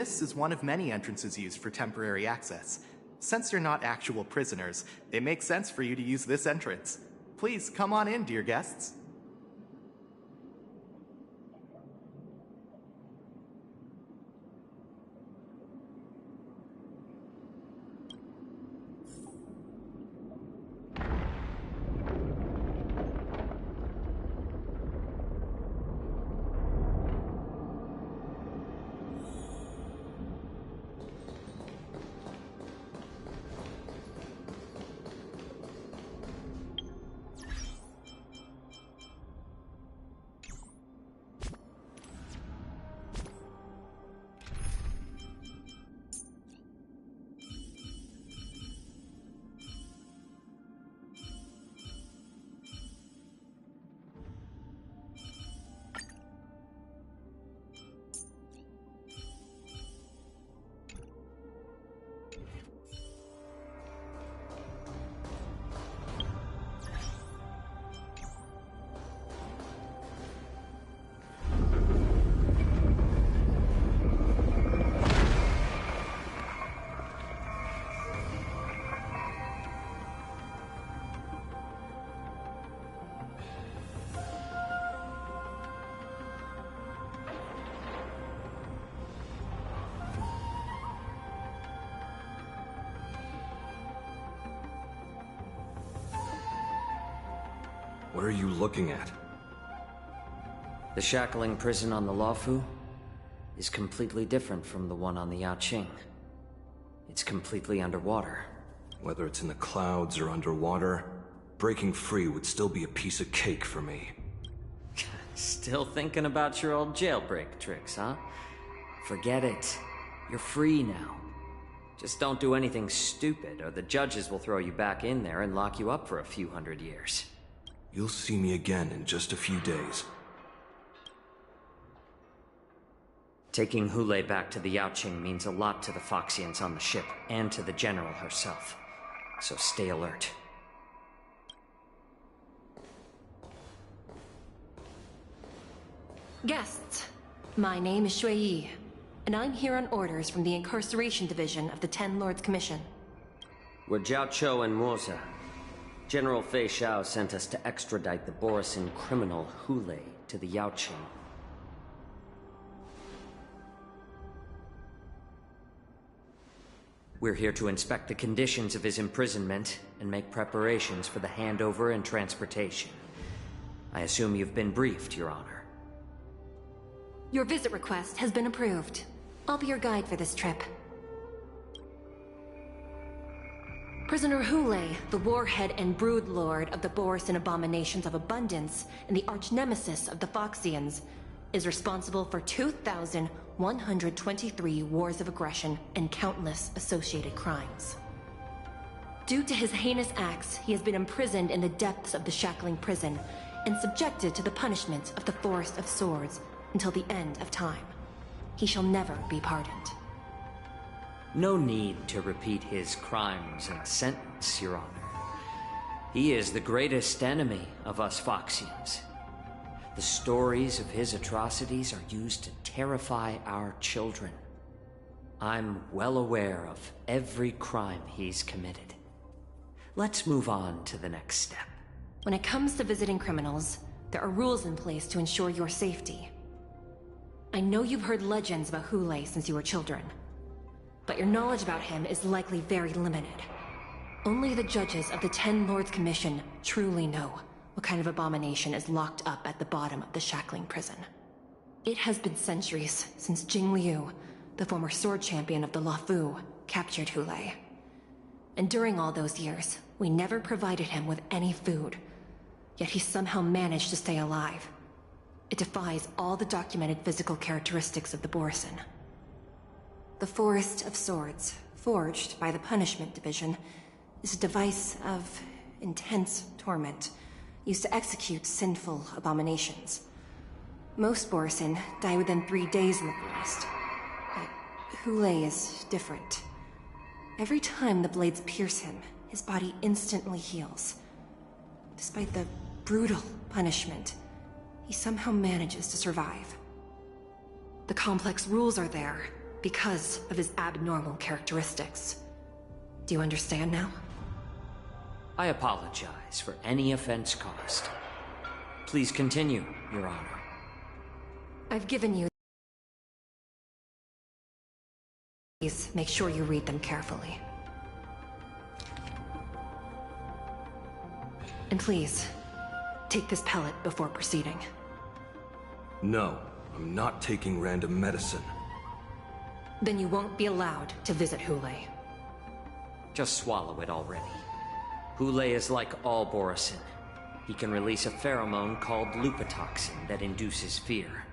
This is one of many entrances used for temporary access. Since you're not actual prisoners, it makes sense for you to use this entrance. Please come on in, dear guests. What are you looking at? The shackling prison on the Luofu is completely different from the one on the Yaoqing. It's completely underwater. Whether it's in the clouds or underwater, breaking free would still be a piece of cake for me. Still thinking about your old jailbreak tricks, huh? Forget it. You're free now. Just don't do anything stupid, or the judges will throw you back in there and lock you up for a few hundred years. You'll see me again in just a few days. Taking Hulei back to the Yaoqing means a lot to the Foxians on the ship, and to the General herself. So stay alert. Guests, my name is Shui Yi, and I'm here on orders from the Incarceration Division of the Ten Lords Commission. We're Jiao Cho and Moza. General Fei Xiao sent us to extradite the Borisin criminal Hulei to the Yaoqing. We're here to inspect the conditions of his imprisonment and make preparations for the handover and transportation. I assume you've been briefed, Your Honor. Your visit request has been approved. I'll be your guide for this trip. Prisoner Hulei, the warhead and brood lord of the Borisin abominations of abundance and the arch-nemesis of the Foxians, is responsible for 2,123 wars of aggression and countless associated crimes. Due to his heinous acts, he has been imprisoned in the depths of the shackling prison and subjected to the punishment of the Forest of Swords until the end of time. He shall never be pardoned. No need to repeat his crimes in a sentence, Your Honor. He is the greatest enemy of us Foxians. The stories of his atrocities are used to terrify our children. I'm well aware of every crime he's committed. Let's move on to the next step. When it comes to visiting criminals, there are rules in place to ensure your safety. I know you've heard legends about Hulei since you were children, but your knowledge about him is likely very limited. Only the judges of the Ten Lords Commission truly know what kind of abomination is locked up at the bottom of the shackling prison. It has been centuries since Jing Liu, the former sword champion of the Luofu, captured Hulei. And during all those years, we never provided him with any food. Yet he somehow managed to stay alive. It defies all the documented physical characteristics of the Borisin. The Forest of Swords, forged by the Punishment Division, is a device of intense torment, used to execute sinful abominations. Most Borisin die within 3 days in the forest, but Hulei is different. Every time the blades pierce him, his body instantly heals. Despite the brutal punishment, he somehow manages to survive. The complex rules are there, because of his abnormal characteristics. Do you understand now? I apologize for any offense caused. Please continue, Your Honor. I've given you... Please make sure you read them carefully. And please, take this pellet before proceeding. No, I'm not taking random medicine. Then you won't be allowed to visit Hule. Just swallow it already. Hule is like all Borisin. He can release a pheromone called lupatoxin that induces fear.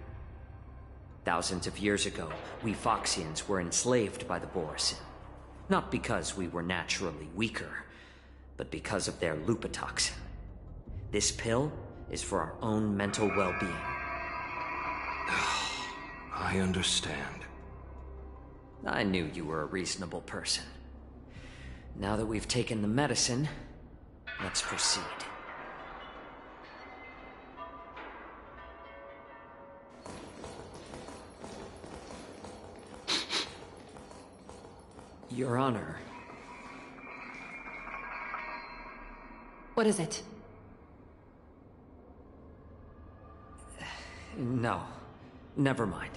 Thousands of years ago, we Foxians were enslaved by the Borisin. Not because we were naturally weaker, but because of their lupatoxin. This pill is for our own mental well-being. I understand. I knew you were a reasonable person. Now that we've taken the medicine, let's proceed. Your Honor. What is it? No. Never mind.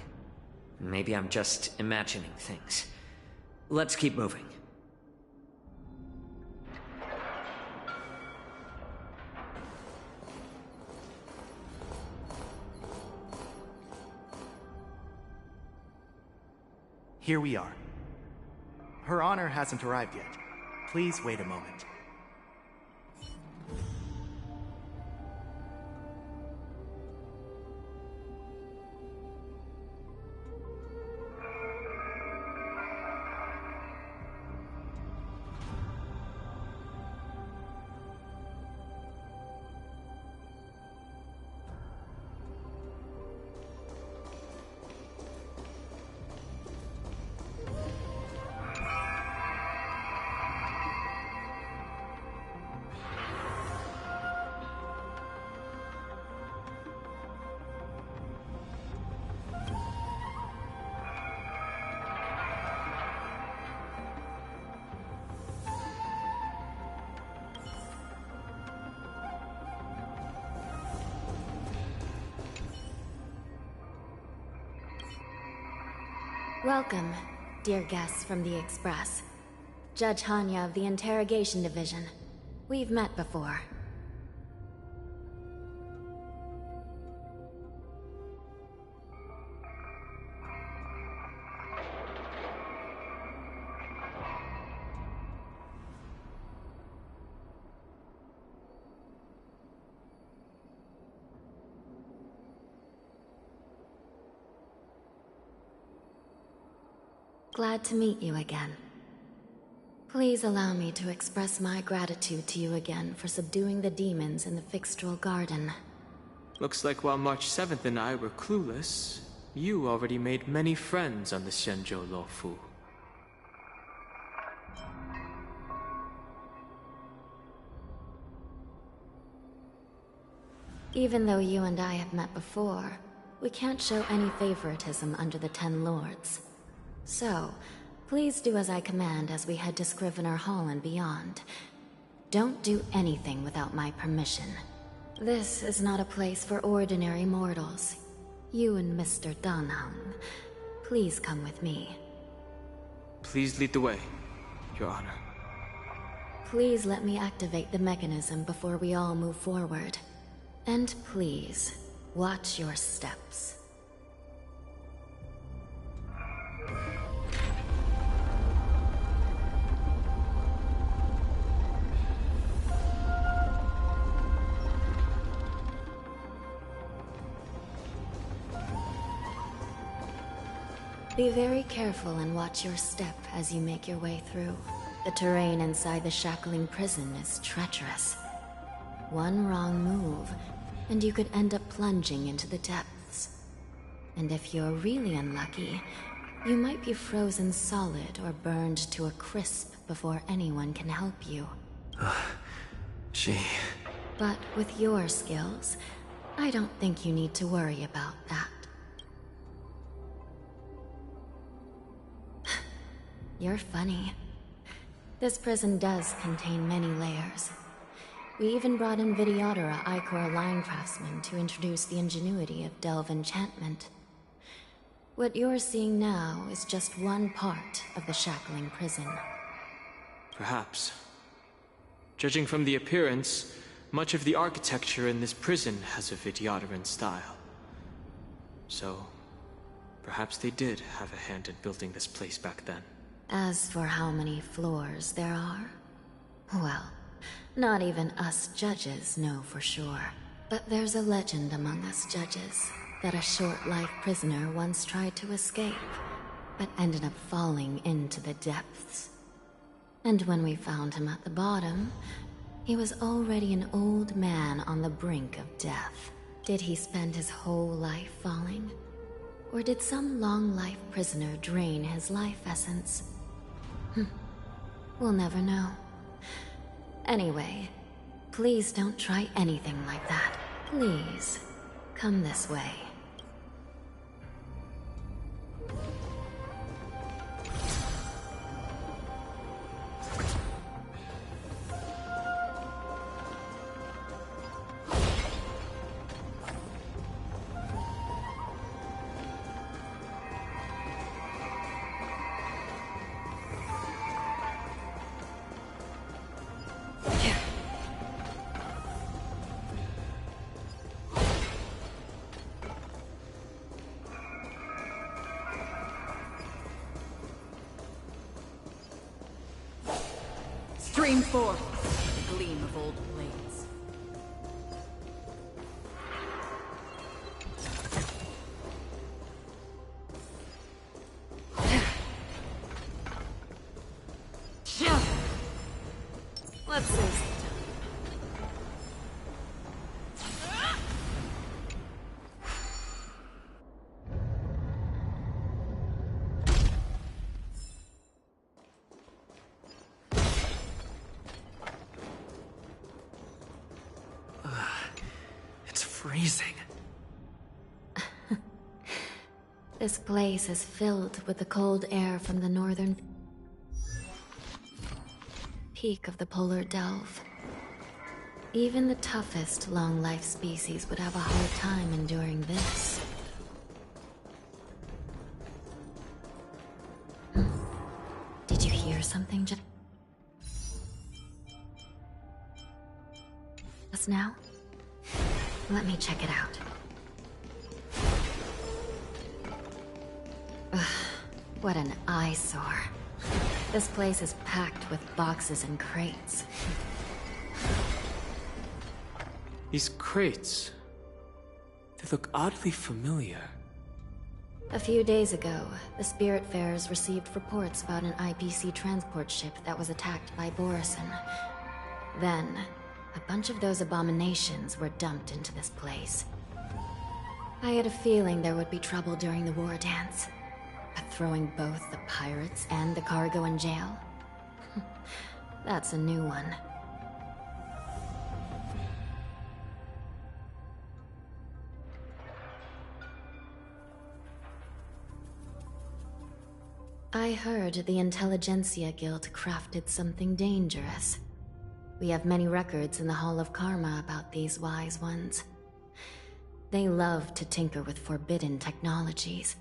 Maybe I'm just imagining things. Let's keep moving. Here we are. Her Honor hasn't arrived yet. Please wait a moment. Welcome, dear guests from the Express. Judge Hanya of the Interrogation Division. We've met before. Glad to meet you again. Please allow me to express my gratitude to you again for subduing the demons in the Fixtral Garden. Looks like while March 7th and I were clueless, you already made many friends on the Shenzhou Luofu. Even though you and I have met before, we can't show any favoritism under the Ten Lords. So, please do as I command as we head to Scrivener Hall and beyond. Don't do anything without my permission. This is not a place for ordinary mortals. You and Mr. Danheng, please come with me. Please lead the way, Your Honor. Please let me activate the mechanism before we all move forward. And please, watch your steps. Be very careful and watch your step as you make your way through. The terrain inside the shackling prison is treacherous. One wrong move, and you could end up plunging into the depths. And if you're really unlucky, you might be frozen solid or burned to a crisp before anyone can help you. But with your skills, I don't think you need to worry about that. You're funny. This prison does contain many layers. We even brought in Videodora Icor line craftsmen to introduce the ingenuity of Delve enchantment. What you're seeing now is just one part of the shackling prison. Perhaps. Judging from the appearance, much of the architecture in this prison has a Vidyadoran style. So, perhaps they did have a hand in building this place back then. As for how many floors there are, well, not even us judges know for sure. But there's a legend among us judges that a short-life prisoner once tried to escape, but ended up falling into the depths. And when we found him at the bottom, he was already an old man on the brink of death. Did he spend his whole life falling? Or did some long-life prisoner drain his life essence? We'll never know. Anyway, please don't try anything like that. Please, come this way. Stream forth the gleam of old blades. Let's see. Freezing. This place is filled with the cold air from the northern peak of the polar delve. Even the toughest long-life species would have a hard time enduring this. Did you hear something just now? Let me check it out. Ugh, what an eyesore. This place is packed with boxes and crates. These crates... they look oddly familiar. A few days ago, the Spiritfarers received reports about an IPC transport ship that was attacked by Borison. Then, a bunch of those abominations were dumped into this place. I had a feeling there would be trouble during the war dance. But throwing both the pirates and the cargo in jail? That's a new one. I heard the Intelligentsia Guild crafted something dangerous. We have many records in the Hall of Karma about these wise ones. They love to tinker with forbidden technologies,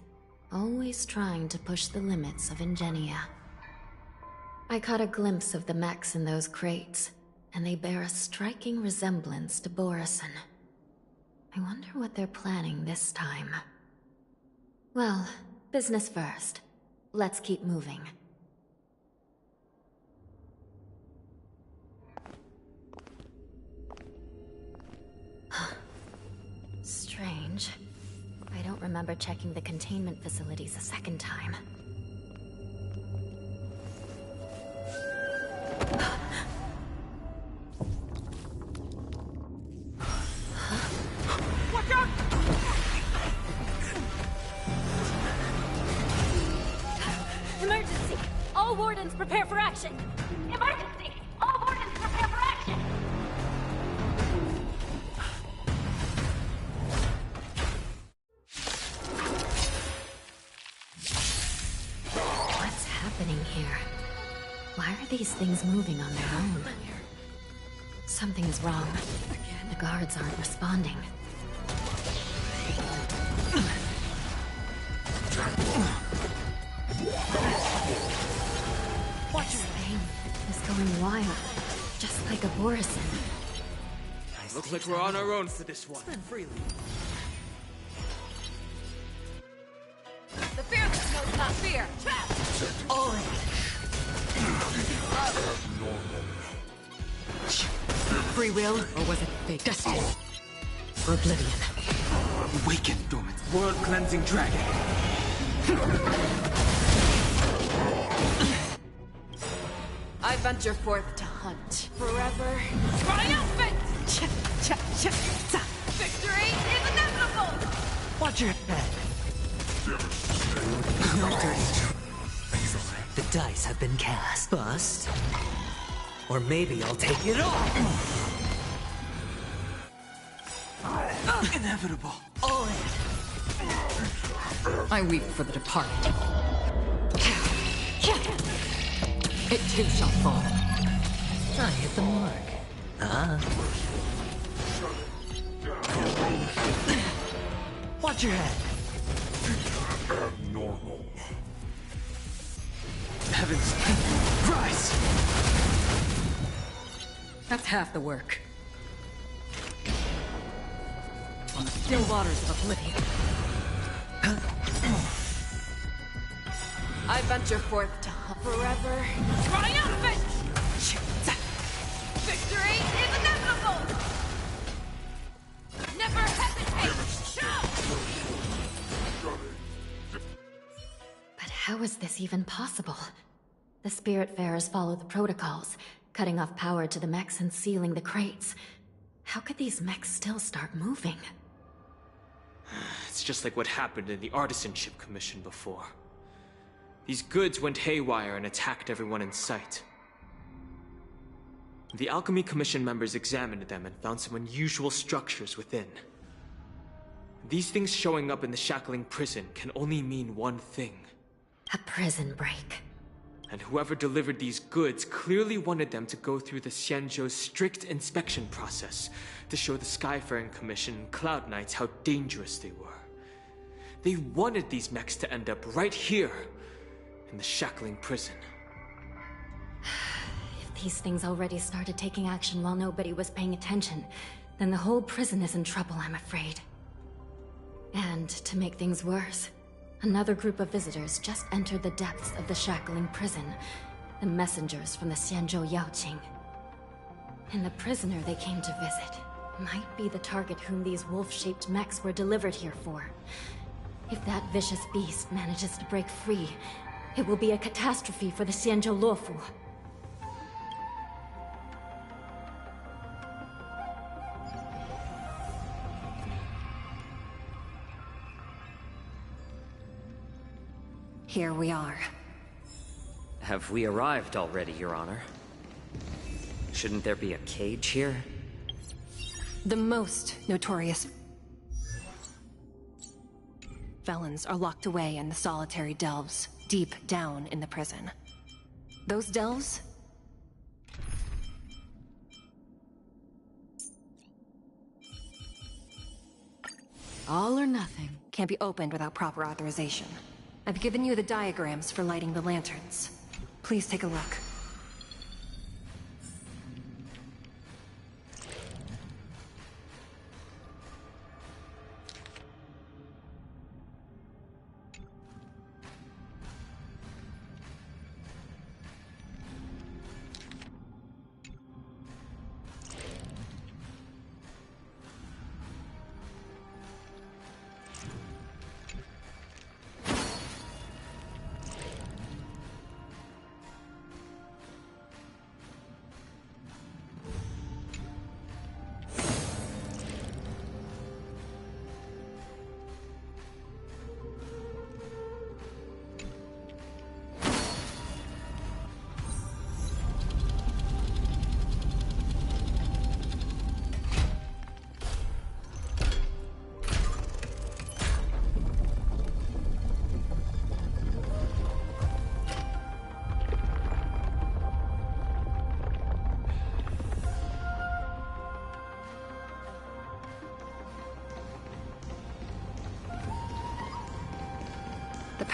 always trying to push the limits of Ingenia. I caught a glimpse of the mechs in those crates, and they bear a striking resemblance to Borison. I wonder what they're planning this time. Well, business first. Let's keep moving. Strange. I don't remember checking the containment facilities a second time. Watch out! Emergency! All wardens prepare for action! Emergency! All wardens prepare for action! What's happening? happening here? Why are these things moving on their own? Something is wrong. The guards aren't responding. Watch your thing is going wild, just like a Borison. Looks like we're on our own for this one. The fearless knows not fear. All free will, or was it fate? Destiny. For oblivion. Awaken, dormant world-cleansing dragon. I venture forth to hunt forever. Triumphant! Victory is inevitable! Watch your head. No dirty. The dice have been cast. Bust. Or maybe I'll take it all. Inevitable. All in. I weep for the departed. It too shall fall. I hit the mark. Watch your head. Abnormal. Heavens, rise! That's half the work. On the still waters of oblivion. I venture forth to hunt forever. Triumphant! Victory is inevitable! Never hesitate! But how is this even possible? The Spiritfarers follow the protocols, cutting off power to the mechs and sealing the crates. How could these mechs still start moving? It's just like what happened in the Artisanship Commission before. These goods went haywire and attacked everyone in sight. The Alchemy Commission members examined them and found some unusual structures within. These things showing up in the Shackling prison can only mean one thing. A prison break. And whoever delivered these goods clearly wanted them to go through the Xianzhou's strict inspection process to show the Skyfaring Commission and Cloud Knights how dangerous they were. They wanted these mechs to end up right here, in the Shackling prison. If these things already started taking action while nobody was paying attention, then the whole prison is in trouble, I'm afraid. And to make things worse, another group of visitors just entered the depths of the Shackling prison. The messengers from the Xianzhou Yaoqing. And the prisoner they came to visit might be the target whom these wolf-shaped mechs were delivered here for. If that vicious beast manages to break free, it will be a catastrophe for the Xianzhou Luofu. Here we are. Have we arrived already, Your Honor? Shouldn't there be a cage here? The most notorious felons are locked away in the solitary delves, deep down in the prison. Those delves? All or nothing. Can't be opened without proper authorization. I've given you the diagrams for lighting the lanterns. Please take a look.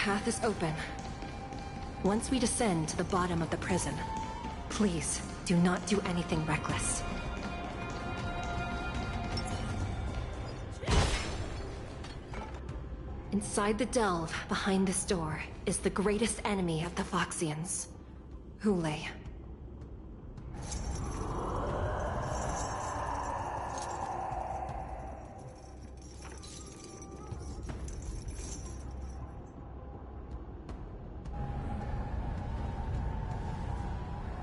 path is open. Once we descend to the bottom of the prison, please do not do anything reckless. Inside the delve, behind this door, is the greatest enemy of the Foxians, Hule.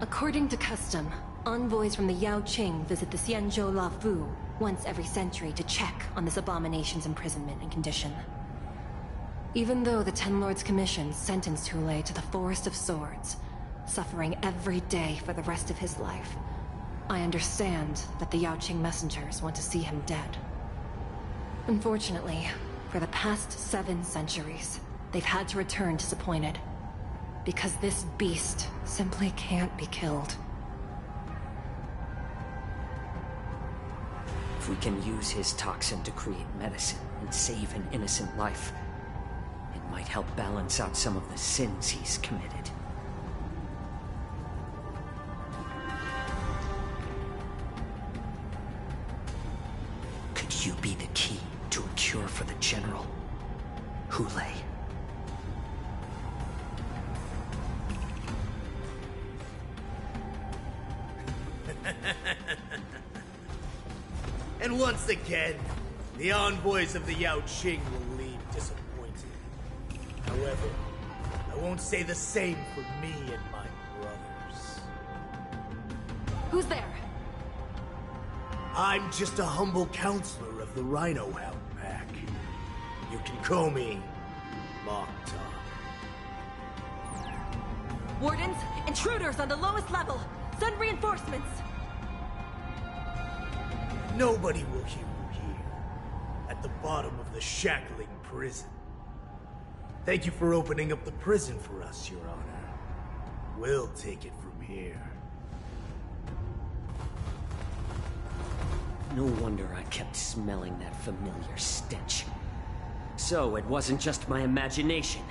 According to custom, envoys from the Yao Qing visit the Xianzhou La Fu once every century to check on this abomination's imprisonment and condition. Even though the Ten Lords Commission sentenced Hule to the Forest of Swords, suffering every day for the rest of his life, I understand that the Yao Qing messengers want to see him dead. Unfortunately, for the past 7 centuries, they've had to return disappointed. Because this beast simply can't be killed. If we can use his toxin to create medicine and save an innocent life, it might help balance out some of the sins he's committed. Could you be the key to a cure for the General, Hule? And once again, the envoys of the Yao Qing will leave disappointed. However, I won't say the same for me and my brothers. Who's there? I'm just a humble counselor of the Rhino Hound Pack. You can call me Mock Talk. Wardens, intruders on the lowest level! Send reinforcements! Nobody will hear you here, at the bottom of the shackling prison. Thank you for opening up the prison for us, Your Honor. We'll take it from here. No wonder I kept smelling that familiar stench. So it wasn't just my imagination.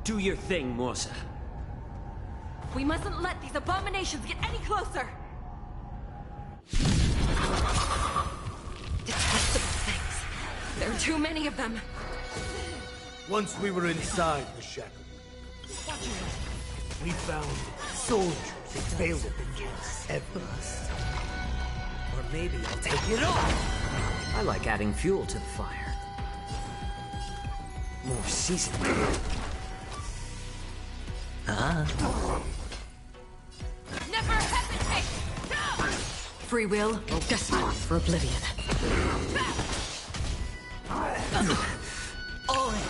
Do your thing, Morsa. We mustn't let these abominations get any closer! Detestable things. There are too many of them. Once we were inside the shackle, we found soldiers available against everything. Or maybe I'll take it all! I like adding fuel to the fire. More seasoning. Never hesitate! Free will or destiny for oblivion. All in.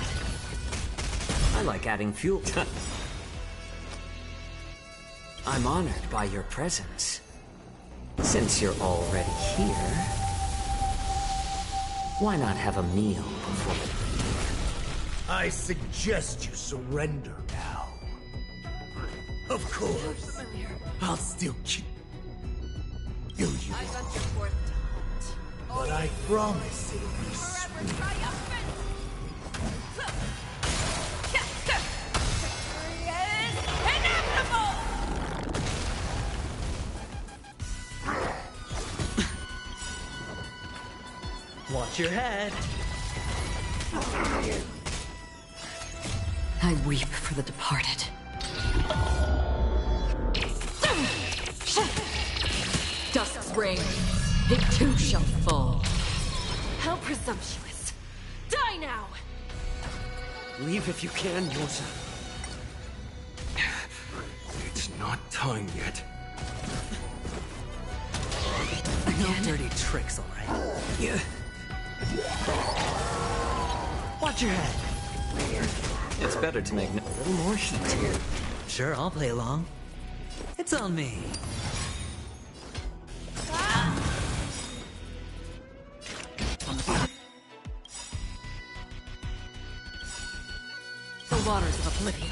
I like adding fuel. I'm honored by your presence. Since you're already here, why not have a meal before we leave? I suggest you surrender now. Of course. I'll still kill you. But I promise it'll be sweet. Watch your head. I weep for the departed. Dusk's reign. It too shall fall. How presumptuous. Die now! Leave if you can, Morsa. It's not time yet. No dirty tricks, all right? Yeah. Watch your head. It's better to make a little more heat here. Sure, I'll play along. It's on me. The waters of oblivion.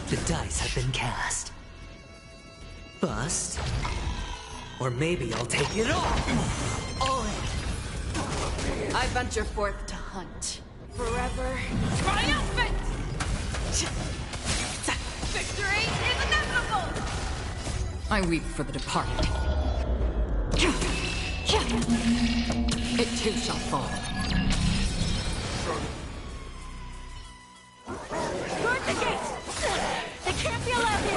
The dice have been cast. Bust. Or maybe I'll take it all. All in. I venture forth to hunt. Forever Triumphant! Victory is inevitable! I weep for the departed. It too shall fall. Guard the gate! They can't be allowed in!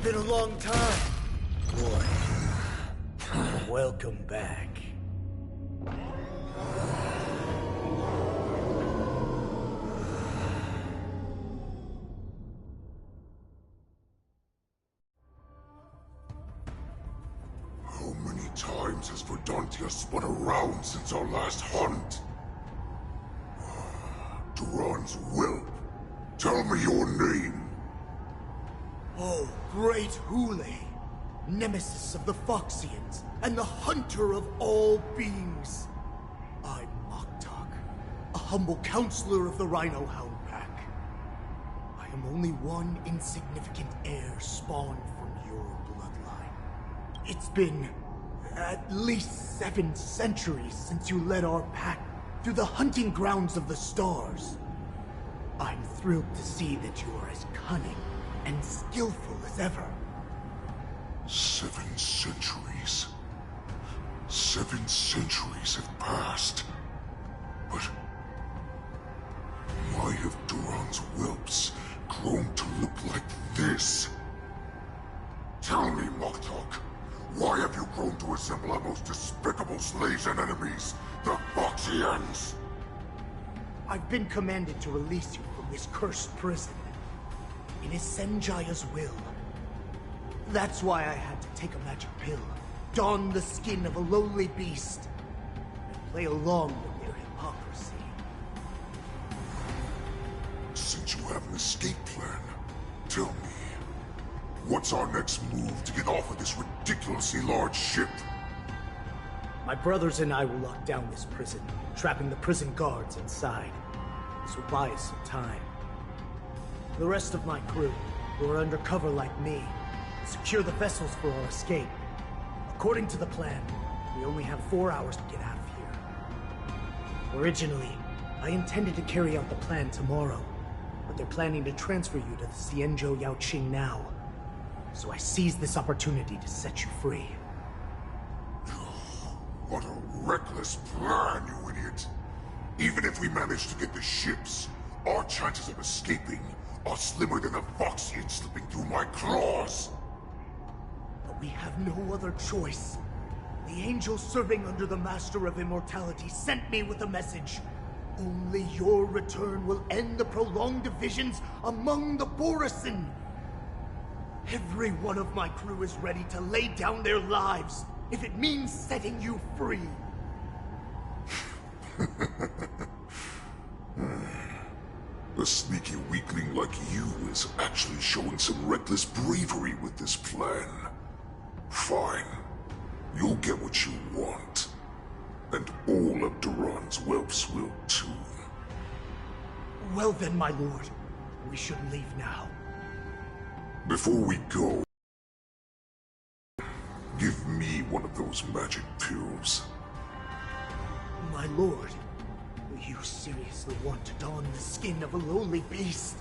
Been a long time. Boy. Welcome back. How many times has Verdantia spun around since our last hunt? Duran's whelp. Tell me your name. Oh, great Hule, nemesis of the Foxians, and the hunter of all beings. I'm Moktok, a humble counselor of the Rhino Hound Pack. I am only one insignificant heir spawned from your bloodline. It's been at least 7 centuries since you led our pack through the hunting grounds of the stars. I'm thrilled to see that you are as cunning and skillful as ever. 7 centuries. 7 centuries have passed. But why have Duran's whelps grown to look like this? Tell me, Moktok, why have you grown to assemble our most despicable slaves and enemies, the Foxians? I've been commanded to release you from this cursed prison. It is Senjaya's will. That's why I had to take a magic pill, don the skin of a lowly beast, and play along with their hypocrisy. Since you have an escape plan, tell me, what's our next move to get off of this ridiculously large ship? My brothers and I will lock down this prison, trapping the prison guards inside. This will buy us some time. The rest of my crew, who are undercover like me, secure the vessels for our escape. According to the plan, we only have 4 hours to get out of here. Originally, I intended to carry out the plan tomorrow, but they're planning to transfer you to the Xianzhou Yaoqing now. So I seized this opportunity to set you free. What a reckless plan, you idiot! Even if we manage to get the ships, our chances of escaping are slimmer than a Foxian slipping through my claws! But we have no other choice. The angel serving under the Master of Immortality sent me with a message. Only your return will end the prolonged divisions among the Borisin. Every one of my crew is ready to lay down their lives if it means setting you free. A sneaky weakling like you is actually showing some reckless bravery with this plan. Fine. You'll get what you want. And all of Duran's whelps will too. Well then, my lord. We should leave now. Before we go, give me one of those magic pills. My lord, will you seriously want to don the skin of a lowly beast?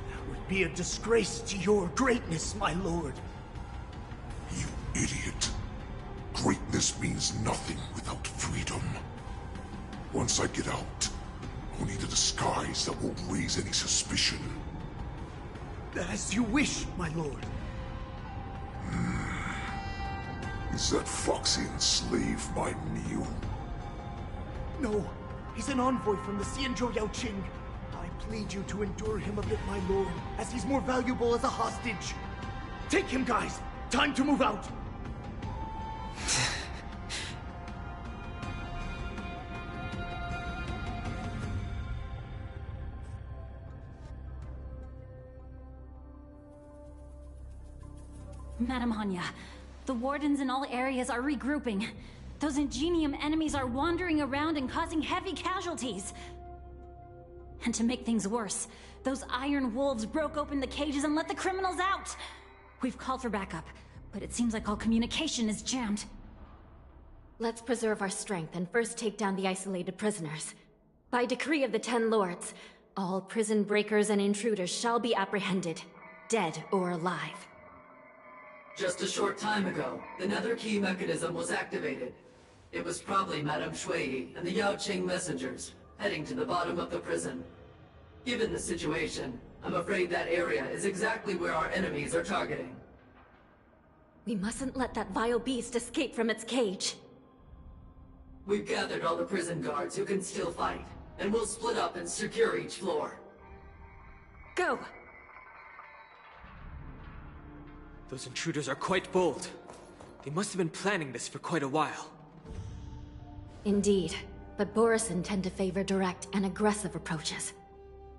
That would be a disgrace to your greatness, my lord. Idiot. Greatness means nothing without freedom. Once I get out, I'll need a disguise that won't raise any suspicion. As you wish, my lord. Is that Foxian slave my meal? No, he's an envoy from the Xianzhou Yaoqing. I plead you to endure him a bit, my lord, as he's more valuable as a hostage. Take him, guys! Time to move out! Madam Hanya, the wardens in all areas are regrouping. Those Ingenium enemies are wandering around and causing heavy casualties. And to make things worse, those iron wolves broke open the cages and let the criminals out! We've called for backup, but it seems like all communication is jammed. Let's preserve our strength and first take down the isolated prisoners. By decree of the Ten Lords, all prison breakers and intruders shall be apprehended, dead or alive. Just a short time ago, the Nether Key mechanism was activated. It was probably Madame Shui and the Yaoqing messengers, heading to the bottom of the prison. Given the situation, I'm afraid that area is exactly where our enemies are targeting. We mustn't let that vile beast escape from its cage. We've gathered all the prison guards who can still fight, and we'll split up and secure each floor. Go! Those intruders are quite bold. They must have been planning this for quite a while. Indeed, but Borisin tend to favor direct and aggressive approaches.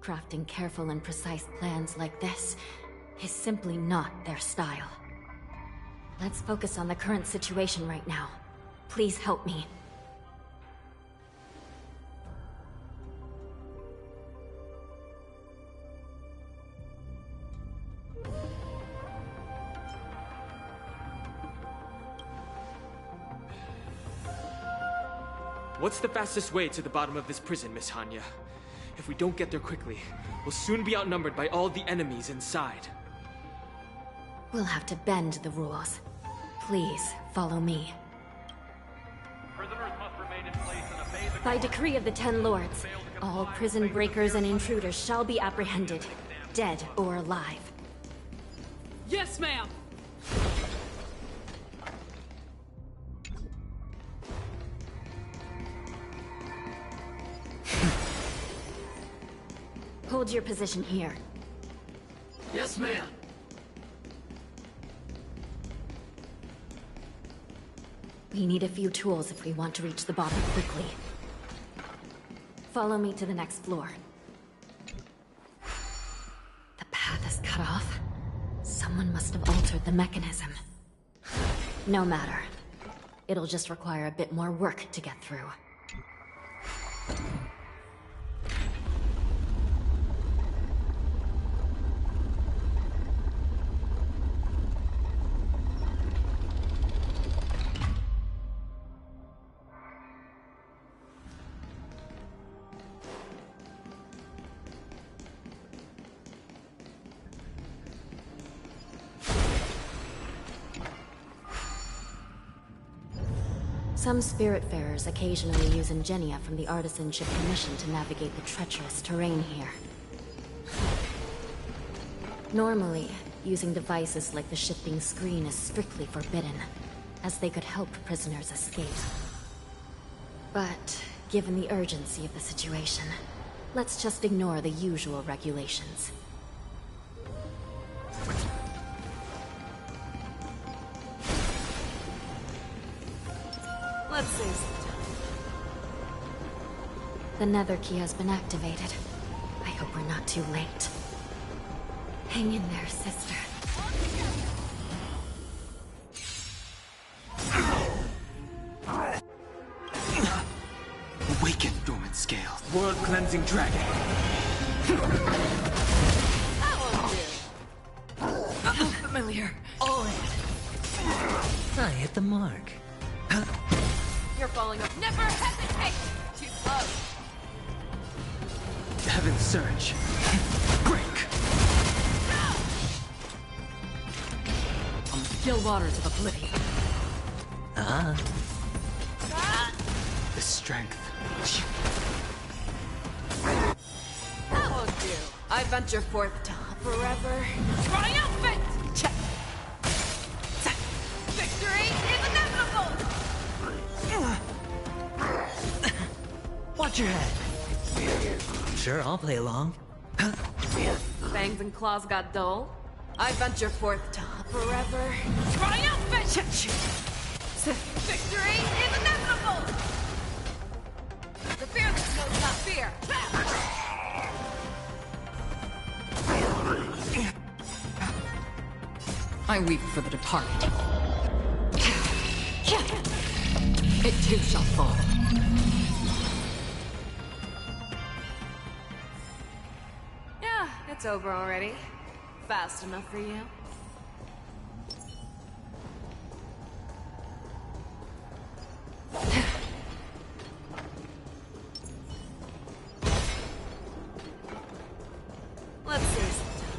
Crafting careful and precise plans like this is simply not their style. Let's focus on the current situation right now. Please help me. What's the fastest way to the bottom of this prison, Miss Hanya? If we don't get there quickly, we'll soon be outnumbered by all the enemies inside. We'll have to bend the rules. Please, follow me. Prisoners must remain in place and obey the By decree of the Ten Lords, all prison breakers and intruders shall be apprehended, dead or alive. Yes, ma'am! Hold your position here. Yes, ma'am. We need a few tools if we want to reach the bottom quickly. Follow me to the next floor. The path is cut off. Someone must have altered the mechanism. No matter. It'll just require a bit more work to get through. Some Spiritfarers occasionally use Ingenia from the Artisanship Commission to navigate the treacherous terrain here. Normally, using devices like the shifting screen is strictly forbidden, as they could help prisoners escape. But, given the urgency of the situation, let's just ignore the usual regulations. Let's save some time. The Nether Key has been activated. I hope we're not too late. Hang in there, sister. Awaken, dormant scales. World-cleansing dragon. That won't do. Familiar. All in. I hit the mark. You're falling off. Never hesitate! Too close. Heaven surge. Break. Still waters of oblivion. Ah. The strength. That won't do. I venture forth to forever. Triumphant! Check. Victory is inevitable! Watch your head. Sure, I'll play along. Fangs and claws got dull. I venture forth to forever. Triumphant! Victory is inevitable! The fearless knows not fear. I weep for the departed. It too shall fall. Yeah, it's over already. Fast enough for you? Let's see some time.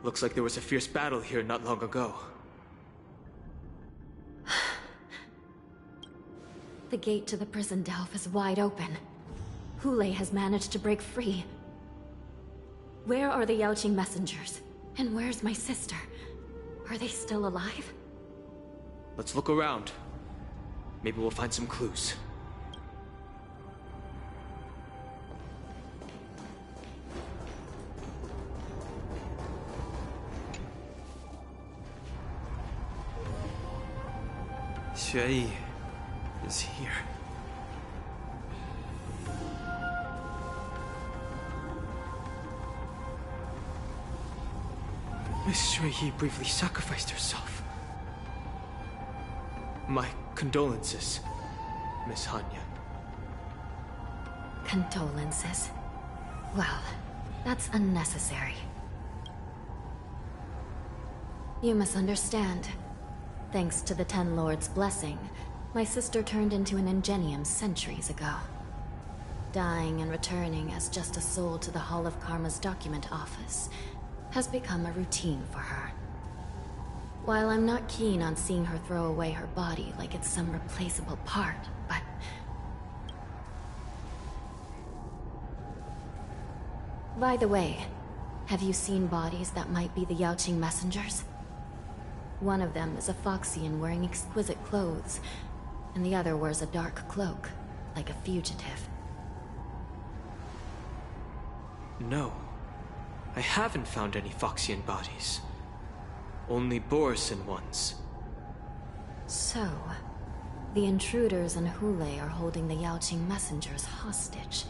Looks like there was a fierce battle here not long ago. The gate to the prison delve is wide open. Hulei has managed to break free. Where are the Yaoqing messengers? And where's my sister? Are they still alive? Let's look around. Maybe we'll find some clues. Xue is here. Miss Xue briefly sacrificed herself. My condolences, Miss Hanya. Condolences. Well, that's unnecessary. You misunderstand. Thanks to the Ten Lords' blessing, my sister turned into an Ingenium centuries ago. Dying and returning as just a soul to the Hall of Karma's document office has become a routine for her. While I'm not keen on seeing her throw away her body like it's some replaceable part, but... By the way, have you seen bodies that might be the Yaoqing messengers? One of them is a Foxian wearing exquisite clothes, and the other wears a dark cloak, like a fugitive. No. I haven't found any Foxian bodies. Only Borisin ones. So, the intruders and Hulei are holding the Yaoqing messengers hostage.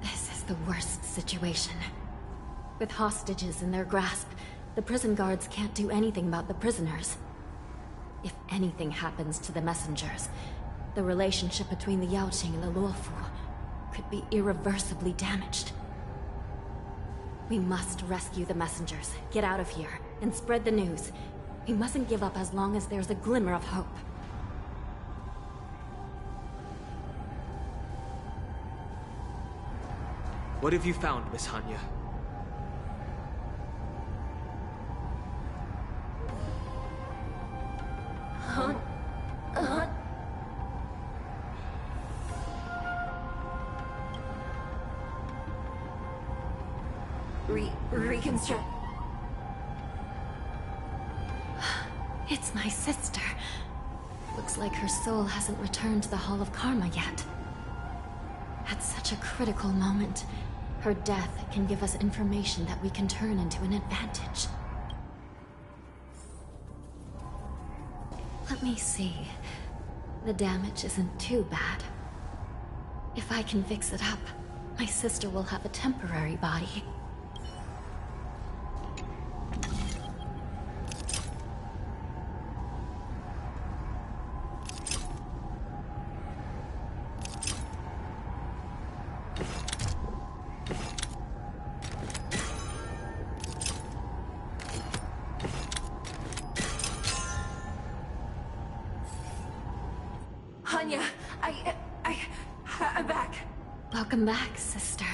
This is the worst situation. With hostages in their grasp, the prison guards can't do anything about the prisoners. If anything happens to the messengers, the relationship between the Yaoqing and the Luofu could be irreversibly damaged. We must rescue the messengers, get out of here, and spread the news. We mustn't give up as long as there's a glimmer of hope. What have you found, Miss Hanya? Reconstruct. It's my sister. Looks like her soul hasn't returned to the Hall of Karma yet. At such a critical moment, her death can give us information that we can turn into an advantage. Let me see. The damage isn't too bad. If I can fix it up, my sister will have a temporary body. Welcome back, sister.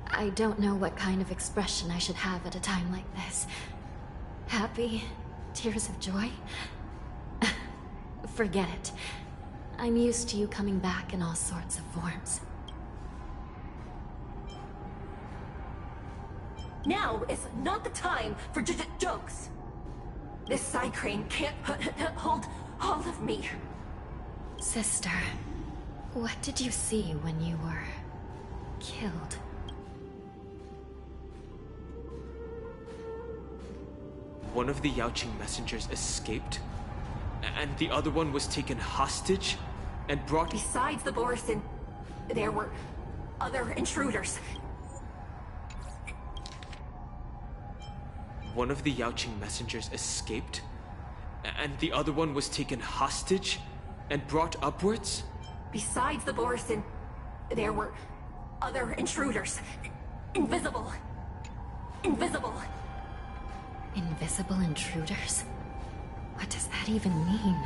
I don't know what kind of expression I should have at a time like this. Happy? Tears of joy? Forget it. I'm used to you coming back in all sorts of forms. Now is not the time for jokes. This side crane can't hold all of me. Sister, what did you see when you were killed? One of the Yaoqing messengers escaped, and the other one was taken hostage and brought... Besides the Borison, there were other intruders. One of the Yaoqing messengers escaped, and the other one was taken hostage and brought upwards? Besides the Borison, there were other intruders. Invisible. Invisible. Invisible intruders? What does that even mean?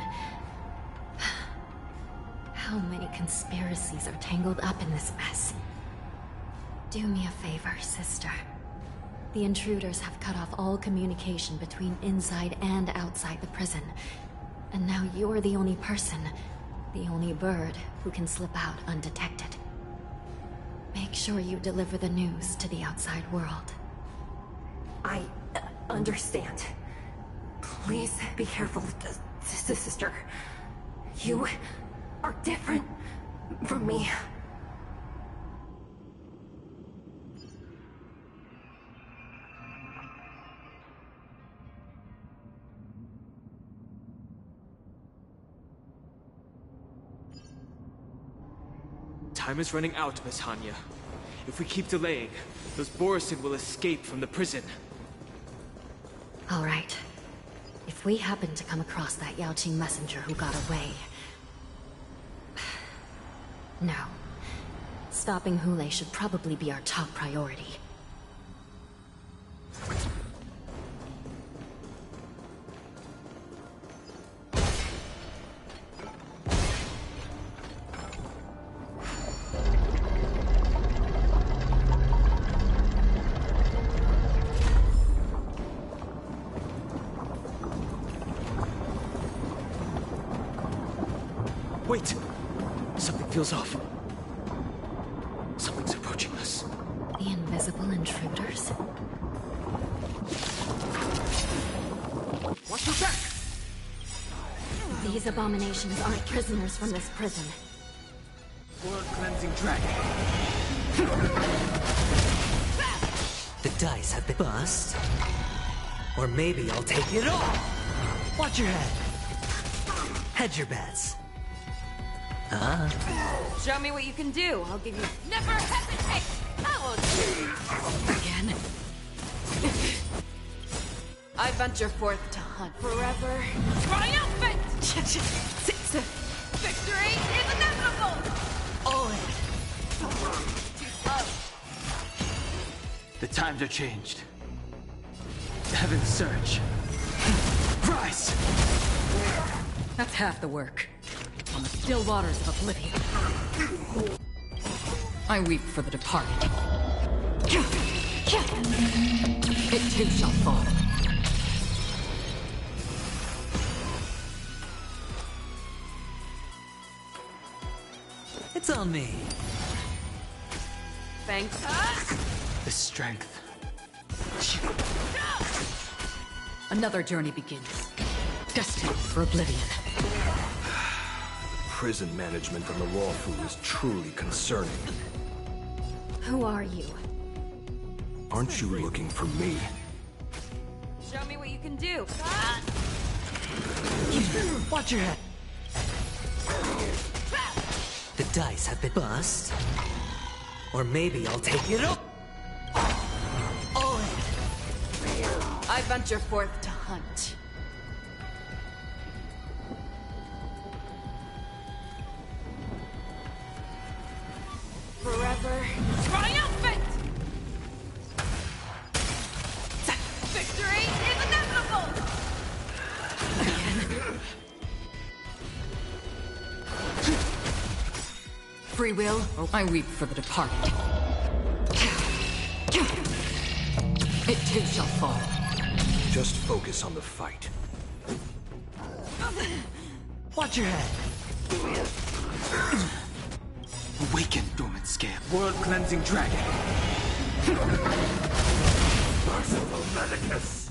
How many conspiracies are tangled up in this mess? Do me a favor, sister. The intruders have cut off all communication between inside and outside the prison. And now you're the only person, the only bird, who can slip out undetected. Make sure you deliver the news to the outside world. I understand. Please be careful, sister. You are different from me. Time is running out, Miss Hanya. If we keep delaying, those Borison will escape from the prison. All right. If we happen to come across that Yaoqing messenger who got away... No. Stopping Hulei should probably be our top priority. Wait! Something feels off. Something's approaching us. The invisible intruders? Watch your back! These abominations aren't prisoners from this prison. World-cleansing dragon. The dice have been bust. Or maybe I'll take it all! Watch your head. Hedge your bets. Show me what you can do. I'll give you... Never hesitate! I won't... Again. I venture forth to hunt forever. Triumphant! Victory is inevitable! All in. Too slow. The times are changed. Heaven's surge. Rise! That's half the work. On the still waters of oblivion. I weep for the departed. It too shall fall. It's on me. Thanks. The strength. Another journey begins. Destined for oblivion. Prison management on the Raw is truly concerning. Who are you? Aren't you looking for me? Show me what you can do. Watch your head. The dice have been bust. Or maybe I'll take it all. All in. I venture forth to hunt. Forever triumphant! Victory is inevitable! Free Free will, or I weep for the departed. It too shall fall. Just focus on the fight. Watch your head. Awaken, dormant scale. World-cleansing dragon. Merciful Medicus.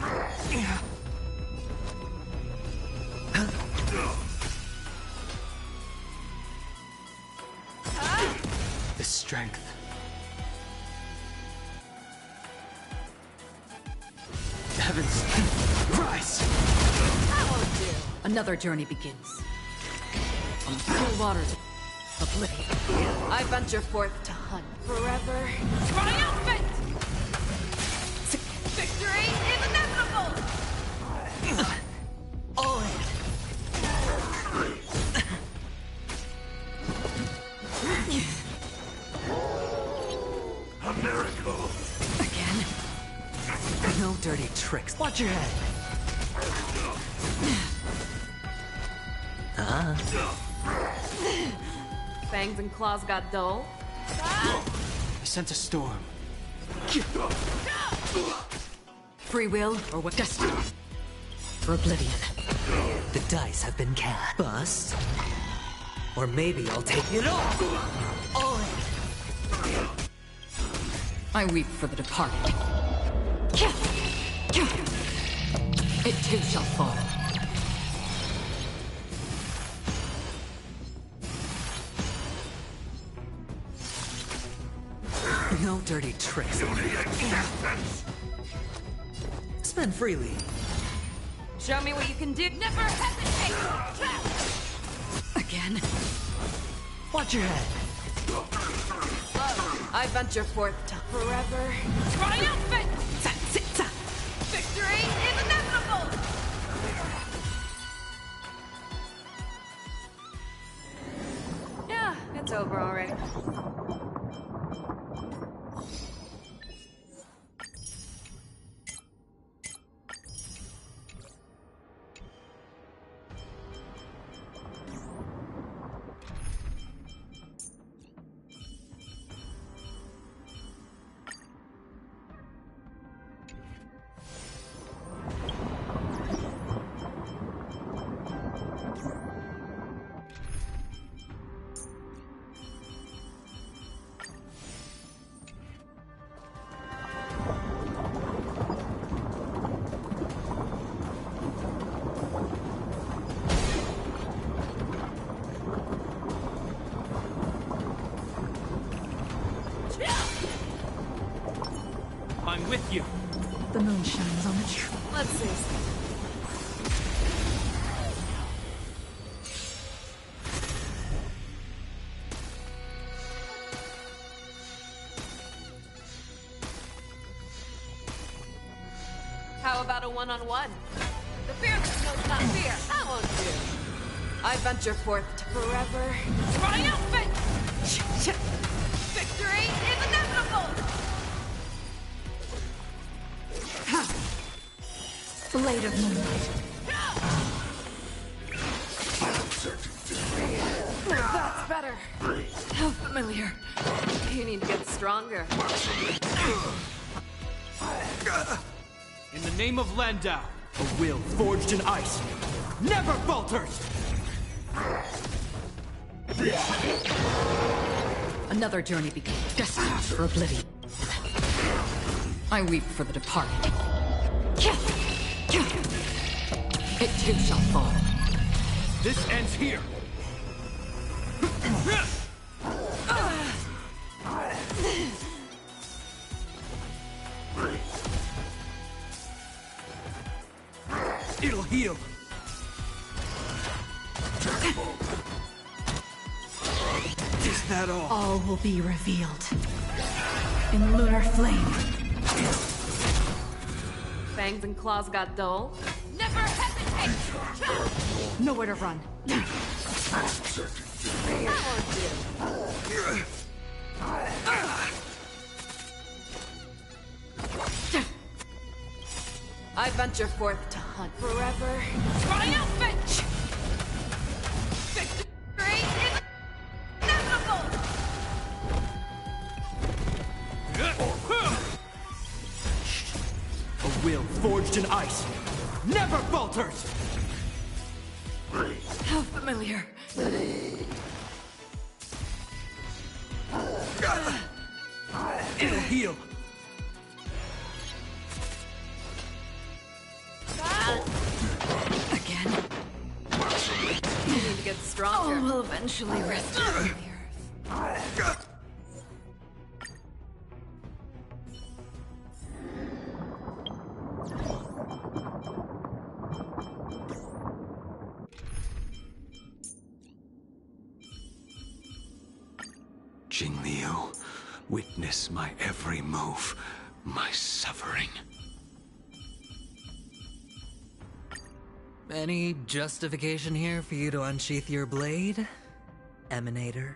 The strength. The heavens rise. Another journey begins. On the still waters of oblivion. I venture forth to hunt forever. Triumphant! Victory is inevitable! All in. A miracle. Again? No dirty tricks. Watch your head. Fangs and claws got dull. I sense a storm. Free will, or what destiny? For oblivion. The dice have been cast. Bust. Or maybe I'll take it all in. I weep for the departed. It too shall fall. No dirty tricks. Spend freely. Show me what you can do. Never hesitate! Again? Watch your head. I venture forth to forever. Triumphant! Victory is inevitable! Yeah, it's over already. I'm with you. The moon shines on the tree. Let's see. How about a one-on-one? The fearless knows not fear. That won't do. I venture forth to forever. Triumphant! Victory is inevitable! Blade of moonlight. That's better. How familiar. You need to get stronger. In the name of Landau, a will forged in ice never falters! Another journey begins. Destined for oblivion. I weep for the departed. It too shall fall. This ends here! It'll heal! Is that all? All will be revealed. In lunar flame. Fangs and claws got dull. Never hesitate! Nowhere to run. That won't do. I venture forth to hunt forever. Triumphant! Victory is inevitable! forged in ice never falters! How familiar. It'll heal. Again. You need to get stronger. All will eventually rest on the earth. Jingliu, witness my every move, my suffering. Any justification here for you to unsheath your blade, Emanator?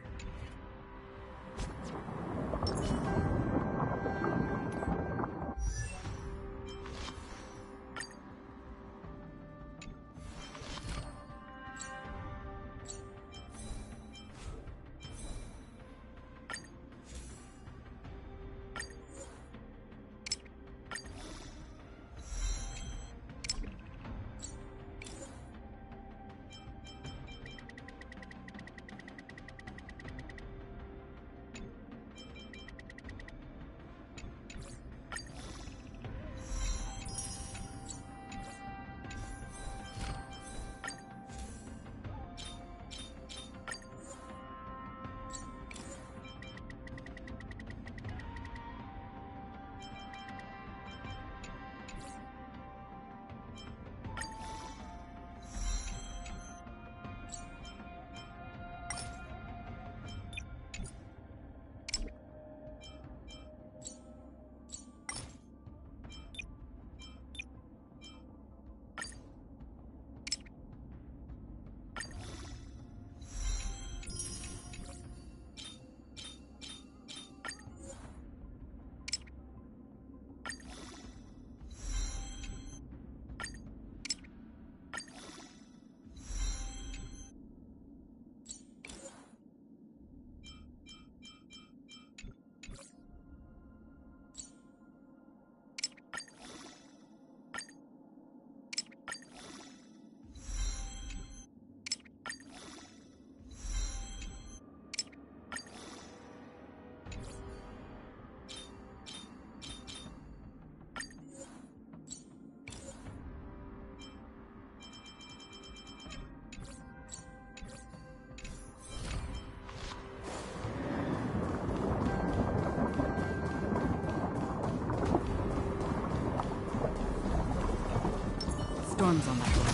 Storm's on my door.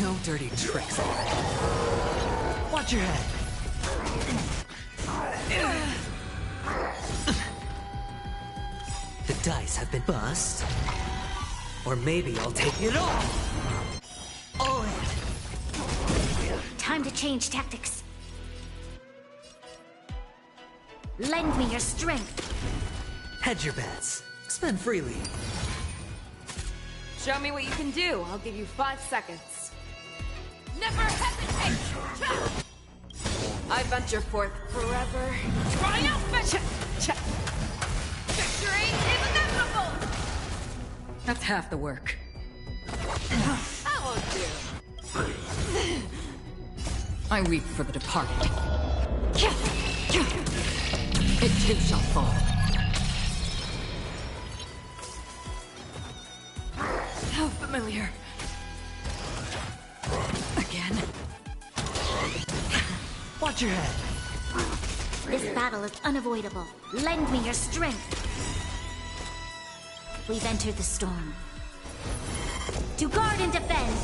No dirty tricks already. Watch your head. The dice have been bust. Or maybe I'll take it all. All in. Time to change tactics. Lend me your strength. Hedge your bets. Spend freely. Show me what you can do. I'll give you 5 seconds. Never hesitate! I venture forth forever. Triumphant! Victory is inevitable! That's half the work. That won't do. I weep for the departed. It too shall fall. How familiar. Again. Watch your head. This battle is unavoidable. Lend me your strength. We've entered the storm. To guard and defend!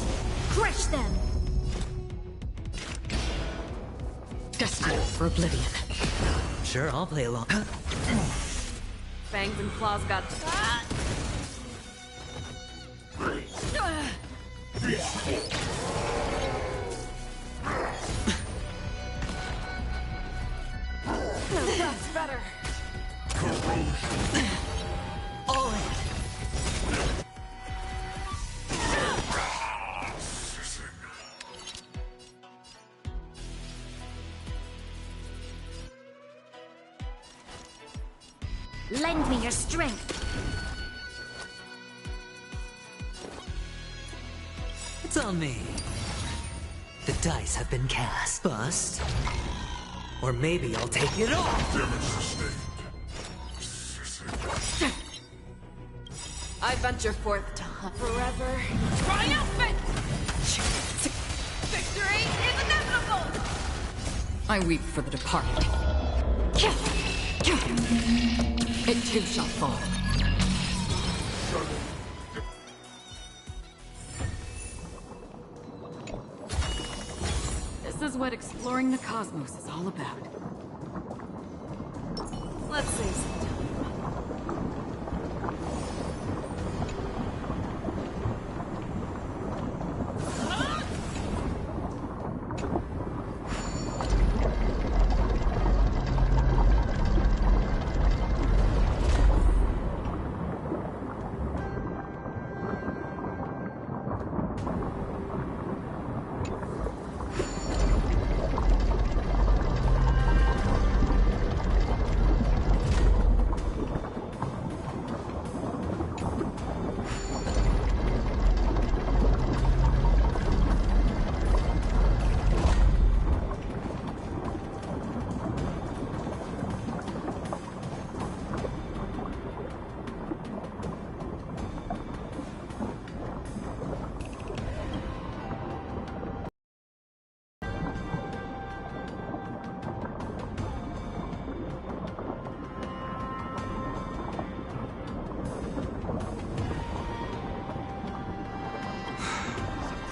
Crush them! Destined for oblivion. Sure, I'll play along. Fangs and claws got... That's better. All in. Lend me your strength. It's on me. The dice have been cast. Bust. Or maybe I'll take it all. Damage sustained. I venture forth to hunt forever. Triumphant! Victory is inevitable! I weep for the departed. It too shall fall. This is what exploring the cosmos is all about. Let's save some time.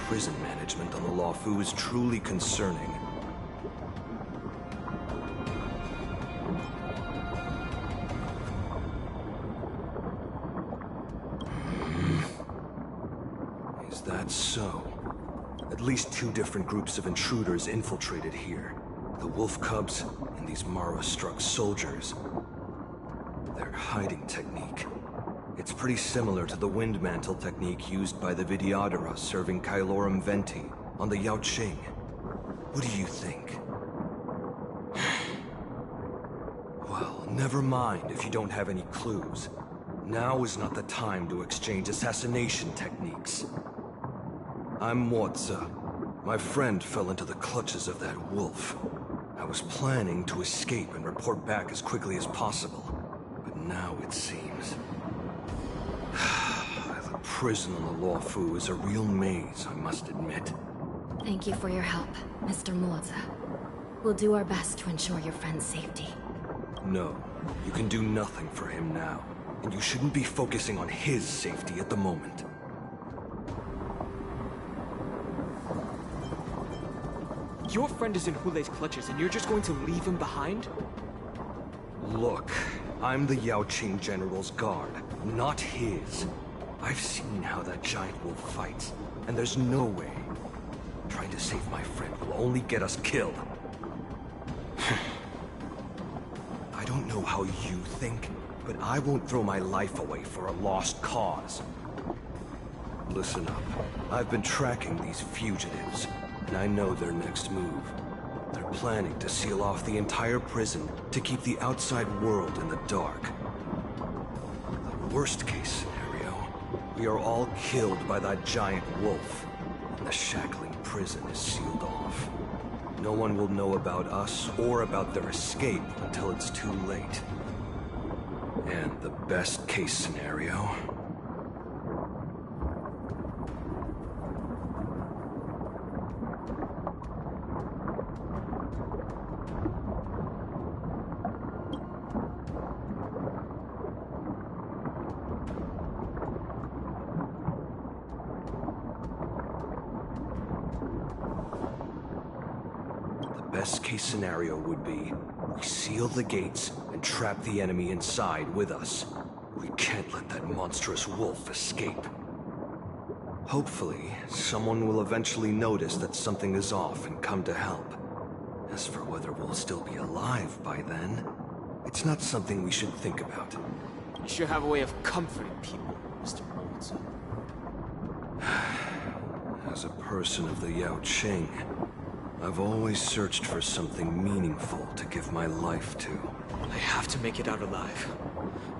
Prison management on the Lawfu is truly concerning. Is that so? At least 2 different groups of intruders infiltrated here. The Wolf Cubs and these Mara-struck soldiers. Their hiding technique. It's pretty similar to the wind mantle technique used by the Vidyadhara serving Kylorum Venti on the Yao Qing. What do you think? Well, never mind if you don't have any clues. Now is not the time to exchange assassination techniques. I'm Motza. My friend fell into the clutches of that wolf. I was planning to escape and report back as quickly as possible, but now it seems... The prison on the Lawfu is a real maze, I must admit. Thank you for your help, Mr. Motza. We'll do our best to ensure your friend's safety. No, you can do nothing for him now, and you shouldn't be focusing on his safety at the moment. Your friend is in Hulei's clutches and you're just going to leave him behind? Look, I'm the Yao Qing General's guard, not his. I've seen how that giant wolf fights, and there's no way. Trying to save my friend will only get us killed. I don't know how you think, but I won't throw my life away for a lost cause. Listen up. I've been tracking these fugitives, and I know their next move. They're planning to seal off the entire prison to keep the outside world in the dark. The worst case scenario, we are all killed by that giant wolf, and the shackling prison is sealed off. No one will know about us or about their escape until it's too late. And the best case scenario... Best case scenario would be, we seal the gates and trap the enemy inside with us. We can't let that monstrous wolf escape. Hopefully, someone will eventually notice that something is off and come to help. As for whether we'll still be alive by then, it's not something we should think about. You sure have a way of comforting people, Mr. Motza. As a person of the Yao Qing, I've always searched for something meaningful to give my life to. I have to make it out alive.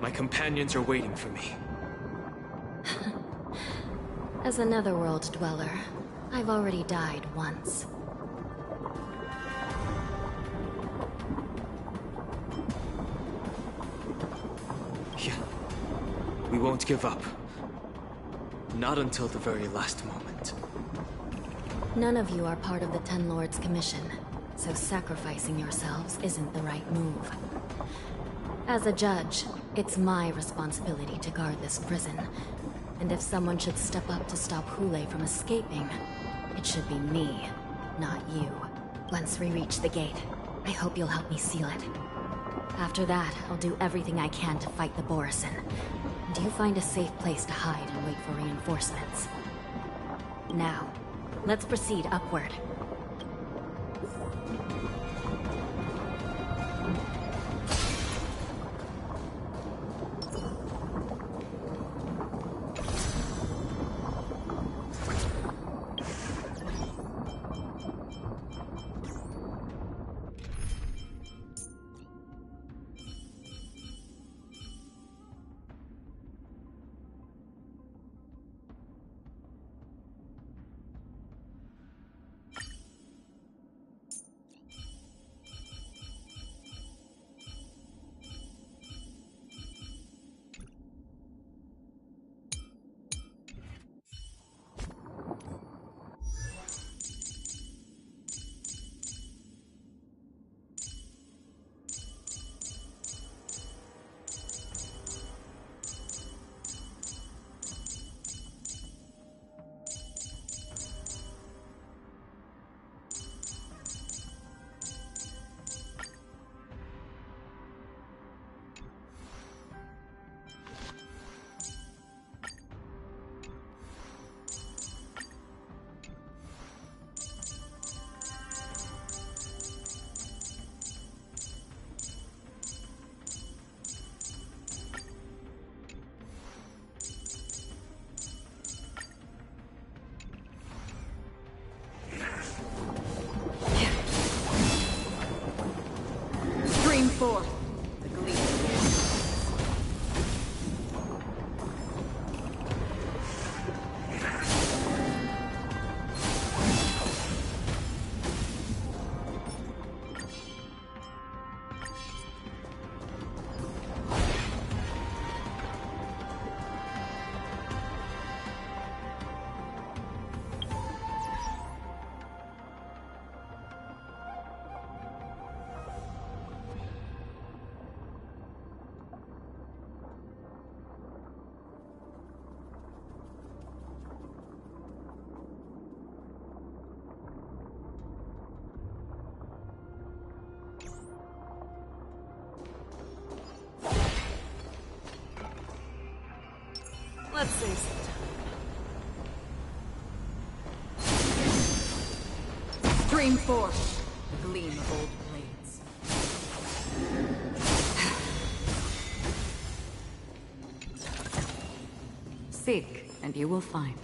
My companions are waiting for me. As a netherworld dweller, I've already died once. Yeah. We won't give up. Not until the very last moment. None of you are part of the Ten Lords' commission, so sacrificing yourselves isn't the right move. As a judge, it's my responsibility to guard this prison. And if someone should step up to stop Hule from escaping, it should be me, not you. Once we reach the gate, I hope you'll help me seal it. After that, I'll do everything I can to fight the Borisin. And you find a safe place to hide and wait for reinforcements. Now, let's proceed upward. Stream 4. The Gleam. Let's save some time. Stream 4. The Gleam of Old Blades. Seek, and you will find.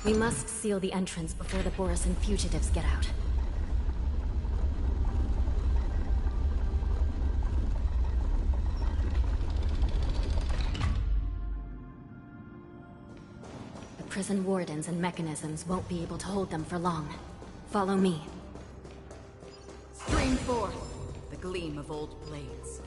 We must seal the entrance before the Borisin fugitives get out. The prison wardens and mechanisms won't be able to hold them for long. Follow me. Stream 4. The Gleam of Old Blades.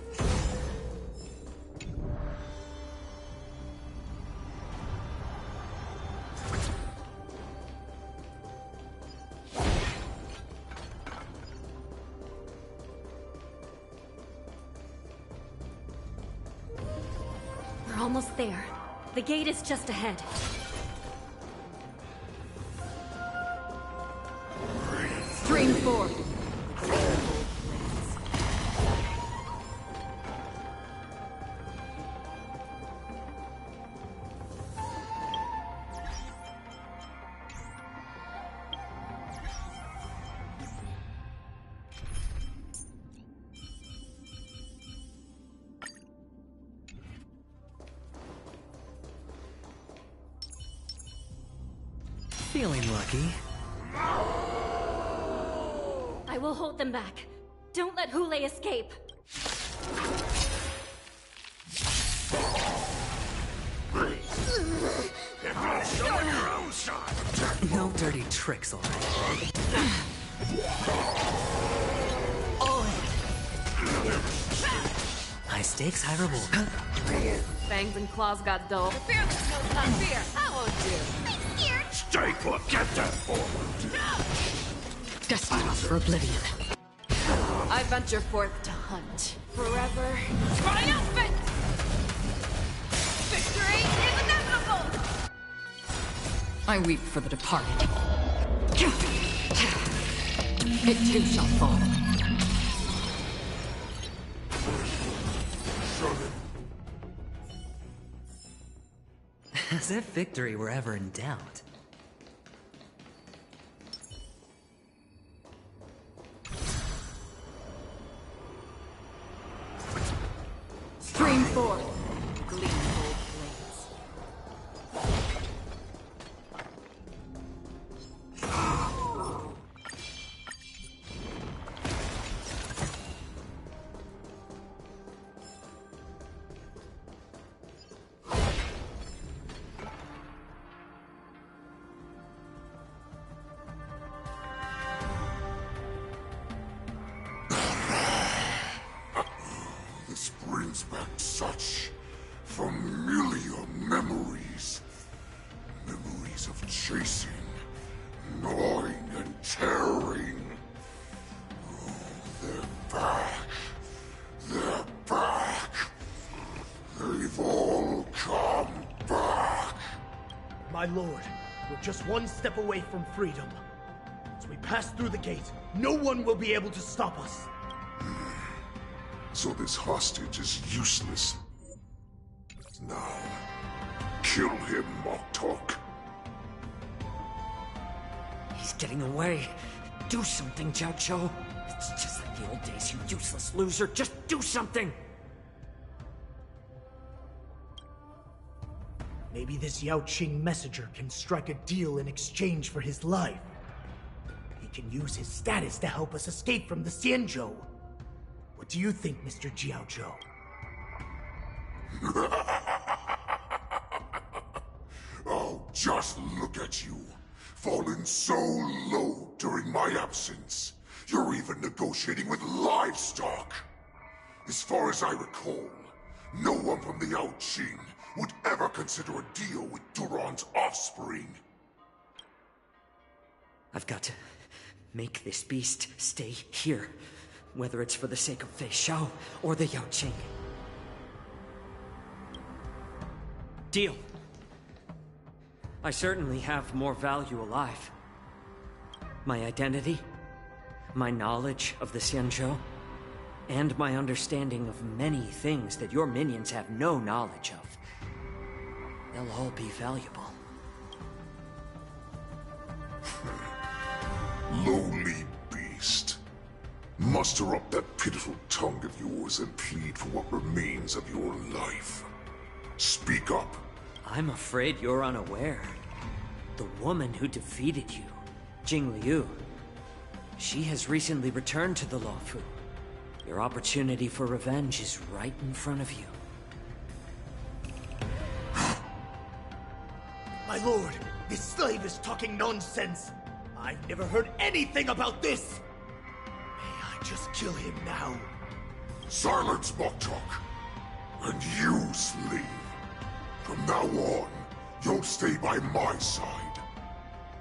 We're almost there. The gate is just ahead. Stream 4. Feeling lucky. I will hold them back. Don't let Hule escape. No dirty tricks, alright. High stakes, high reward. Fangs and claws got dull. The fearless knows not fear. How would you? I'm scared. Stay put! Get that forward! Destined for oblivion. I venture forth to hunt. Forever. Triumphant! Victory is inevitable! I weep for the departed. It too shall fall. As if victory were ever in doubt. Stream forth. Gleam gold blades. This brings back such familiar memories. Memories of chasing, gnawing, and tearing. Oh, they're back. They're back. They've all come back. My lord, we're just one step away from freedom. As we pass through the gate, no one will be able to stop us. So this hostage is useless. Now, kill him, Moktok. He's getting away. Do something, Jiao. It's just like the old days, you useless loser. Just do something! Maybe this Yao Qing messenger can strike a deal in exchange for his life. He can use his status to help us escape from the Xianzhou. What do you think, Mr. Jiaozhou? Oh, just look at you. Fallen so low during my absence. You're even negotiating with livestock. As far as I recall, no one from the Yao Qing would ever consider a deal with Duran's offspring. I've got to make this beast stay here. Whether it's for the sake of Fei Xiao or the Yao Qing. Deal. I certainly have more value alive. My identity, my knowledge of the Xianzhou, and my understanding of many things that your minions have no knowledge of. They'll all be valuable. Lowly beast. Muster up that pitiful tongue of yours and plead for what remains of your life. Speak up. I'm afraid you're unaware. The woman who defeated you, Jing Liu, she has recently returned to the Luofu. Your opportunity for revenge is right in front of you. My lord, this slave is talking nonsense. I've never heard anything about this. May I just kill him now? Silence, Moktok. And you, slave. From now on, you'll stay by my side.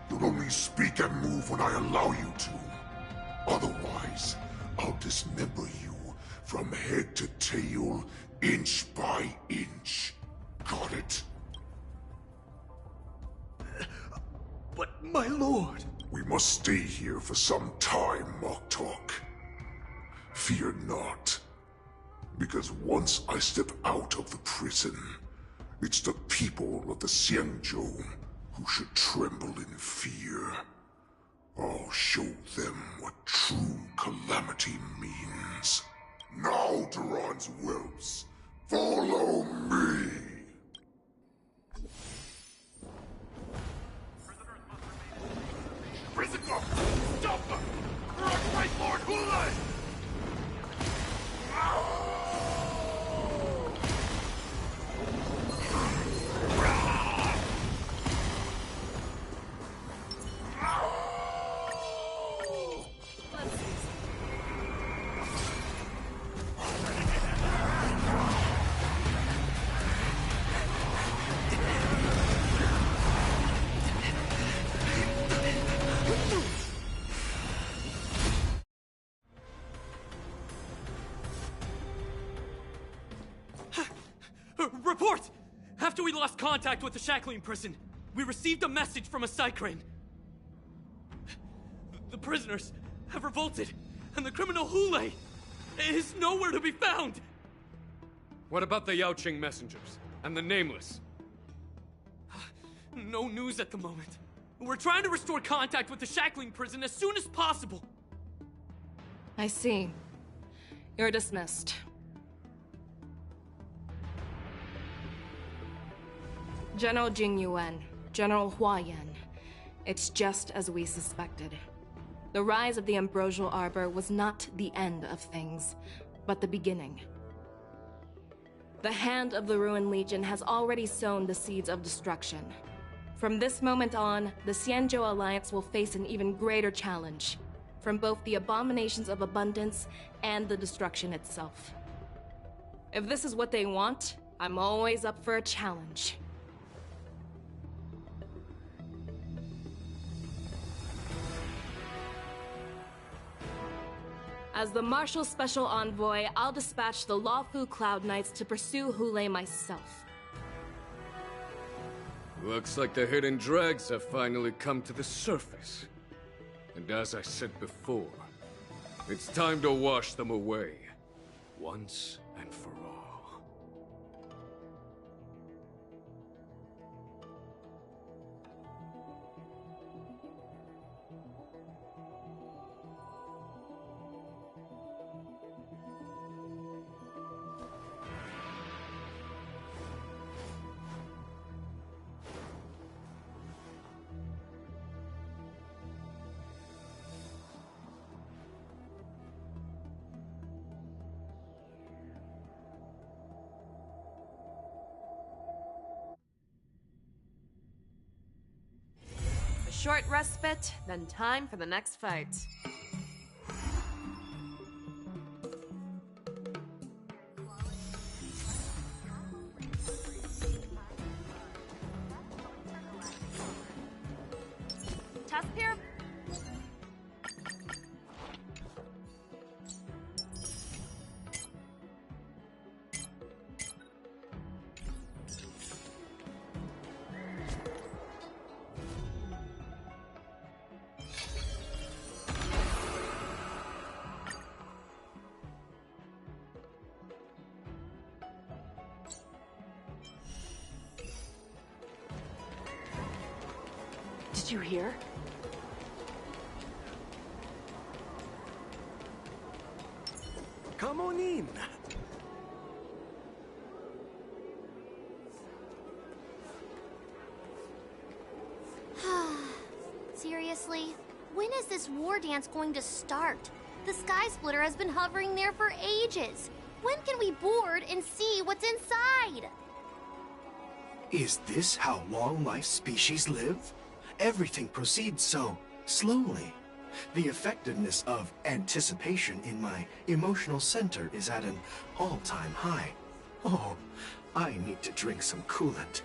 You'll only speak and move when I allow you to. Otherwise, I'll dismember you from head to tail, inch by inch. Got it? But my lord... We must stay here for some time, Moktok. Fear not. Because once I step out of the prison, it's the people of the Xianzhou who should tremble in fear. I'll show them what true calamity means. Now, Duran's whelps, follow me! After we lost contact with the shackling prison, we received a message from a Psycrane. The prisoners have revolted, and the criminal Hule is nowhere to be found! What about the Yaoqing messengers and the Nameless? No news at the moment. We're trying to restore contact with the shackling prison as soon as possible. I see. You're dismissed. General Jing Yuan, General Hua Yan. It's just as we suspected. The rise of the Ambrosial Arbor was not the end of things, but the beginning. The hand of the Ruined Legion has already sown the seeds of destruction. From this moment on, the Xianzhou Alliance will face an even greater challenge, from both the abominations of abundance and the destruction itself. If this is what they want, I'm always up for a challenge. As the Marshal Special Envoy, I'll dispatch the Lawfu Cloud Knights to pursue Hule myself. Looks like the hidden dregs have finally come to the surface. And as I said before, it's time to wash them away, once and for all. Short respite, then time for the next fight. Tusk here. Did you hear? Come on in. Seriously? When is this war dance going to start? The Sky Splitter has been hovering there for ages. When can we board and see what's inside? Is this how long-life species live? Everything proceeds so slowly. The effectiveness of anticipation in my emotional center is at an all-time high. Oh, I need to drink some coolant.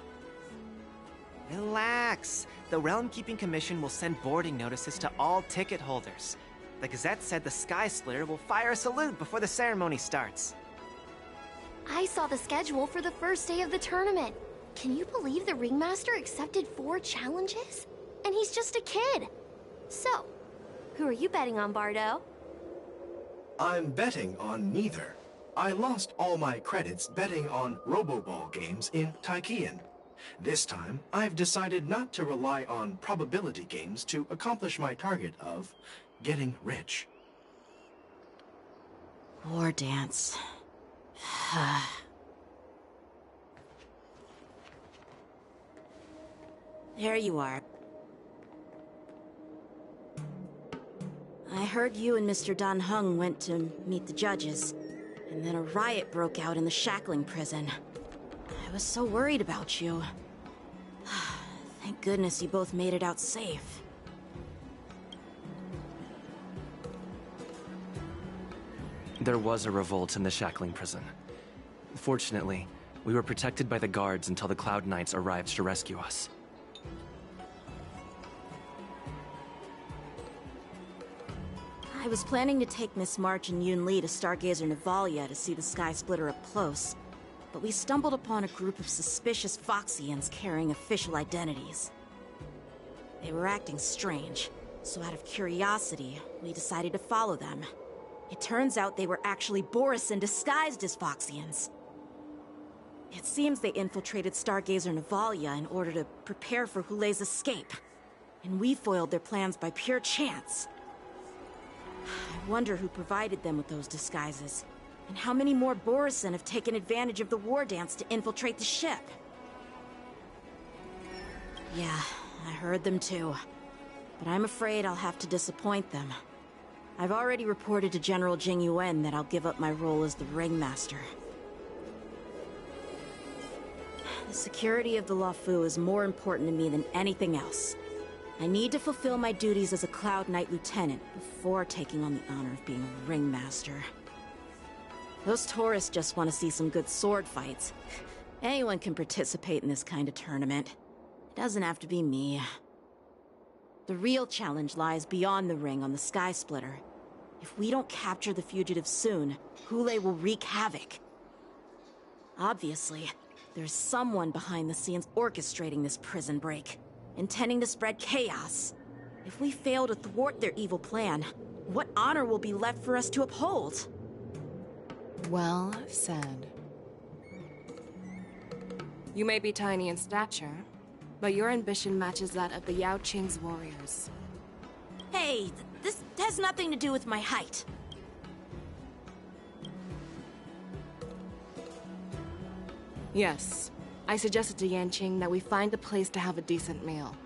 Relax. The Realm Keeping Commission will send boarding notices to all ticket holders. The Gazette said the Sky Splitter will fire a salute before the ceremony starts. I saw the schedule for the first day of the tournament. Can you believe the Ringmaster accepted 4 challenges? And he's just a kid. So, who are you betting on, Bardo? I'm betting on neither. I lost all my credits betting on Roboball games in Taikian. This time, I've decided not to rely on probability games to accomplish my target of getting rich. War dance. There you are. I heard you and Mr. Dan Heng went to meet the judges, and then a riot broke out in the shackling prison. I was so worried about you. Thank goodness you both made it out safe. There was a revolt in the shackling prison. Fortunately, we were protected by the guards until the Cloud Knights arrived to rescue us. I was planning to take Miss March and Yun Li to Stargazer Navalia to see the Sky Splitter up close, but we stumbled upon a group of suspicious Foxians carrying official identities. They were acting strange, so out of curiosity, we decided to follow them. It turns out they were actually Borisin disguised as Foxians. It seems they infiltrated Stargazer Navalia in order to prepare for Hulei's escape, and we foiled their plans by pure chance. I wonder who provided them with those disguises, and how many more Borisin have taken advantage of the war dance to infiltrate the ship. Yeah, I heard them too, but I'm afraid I'll have to disappoint them. I've already reported to General Jing Yuan that I'll give up my role as the Ringmaster. The security of the Luofu is more important to me than anything else. I need to fulfill my duties as a Cloud Knight Lieutenant before taking on the honor of being a Ringmaster. Those tourists just want to see some good sword fights. Anyone can participate in this kind of tournament. It doesn't have to be me. The real challenge lies beyond the ring on the Sky Splitter. If we don't capture the fugitives soon, Hulei will wreak havoc. Obviously, there's someone behind the scenes orchestrating this prison break, intending to spread chaos. If we fail to thwart their evil plan, what honor will be left for us to uphold? Well said. You may be tiny in stature, but your ambition matches that of the Yao Qing's warriors. Hey, this has nothing to do with my height. Yes, I suggested to Yanqing that we find a place to have a decent meal.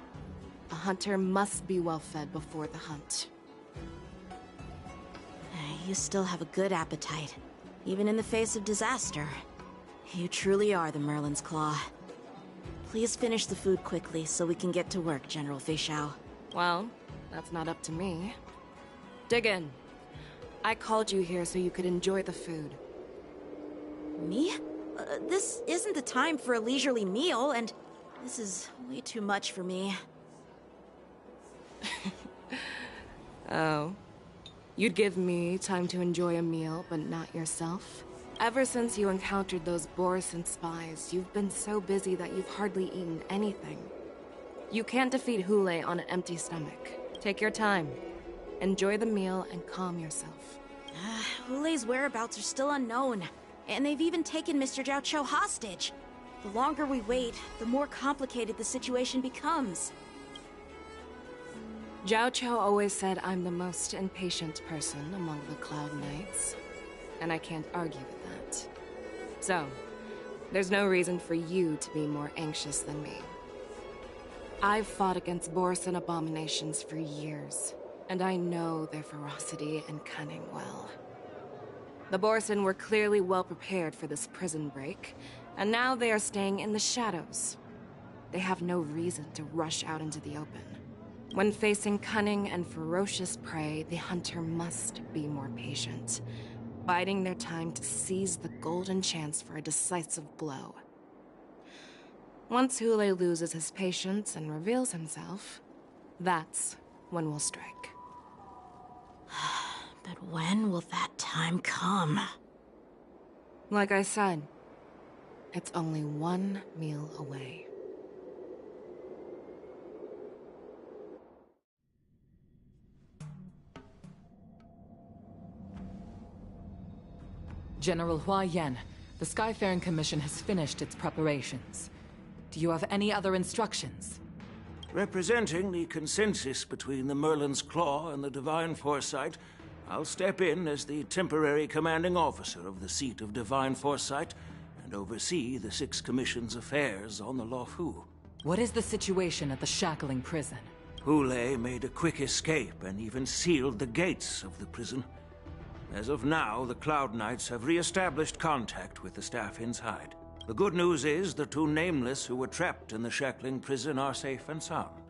A hunter must be well fed before the hunt. You still have a good appetite, even in the face of disaster. You truly are the Merlin's Claw. Please finish the food quickly so we can get to work, General Feixiao. Well, that's not up to me. Dig in. I called you here so you could enjoy the food. Me? This isn't the time for a leisurely meal, and this is way too much for me. Oh. You'd give me time to enjoy a meal, but not yourself? Ever since you encountered those Borisin spies, you've been so busy that you've hardly eaten anything. You can't defeat Hulei on an empty stomach. Take your time. Enjoy the meal and calm yourself. Hulei's whereabouts are still unknown, and they've even taken Mr. Zhao Cho hostage. The longer we wait, the more complicated the situation becomes. Zhao Cho always said I'm the most impatient person among the Cloud Knights, and I can't argue with that. So, there's no reason for you to be more anxious than me. I've fought against Borisin abominations for years, and I know their ferocity and cunning well. The Borisin were clearly well prepared for this prison break, and now they are staying in the shadows. They have no reason to rush out into the open. When facing cunning and ferocious prey, the hunter must be more patient, biding their time to seize the golden chance for a decisive blow. Once Hulei loses his patience and reveals himself, that's when we'll strike. But when will that time come? Like I said, it's only one meal away. General Hua Yan, the Skyfaring Commission has finished its preparations. Do you have any other instructions? Representing the consensus between the Merlin's Claw and the Divine Foresight, I'll step in as the temporary commanding officer of the seat of Divine Foresight and oversee the Six Commission's affairs on the Luofu. What is the situation at the Shackling prison? Hulei made a quick escape and even sealed the gates of the prison. As of now, the Cloud Knights have re-established contact with the staff inside. The good news is the two Nameless who were trapped in the Shackling prison are safe and sound.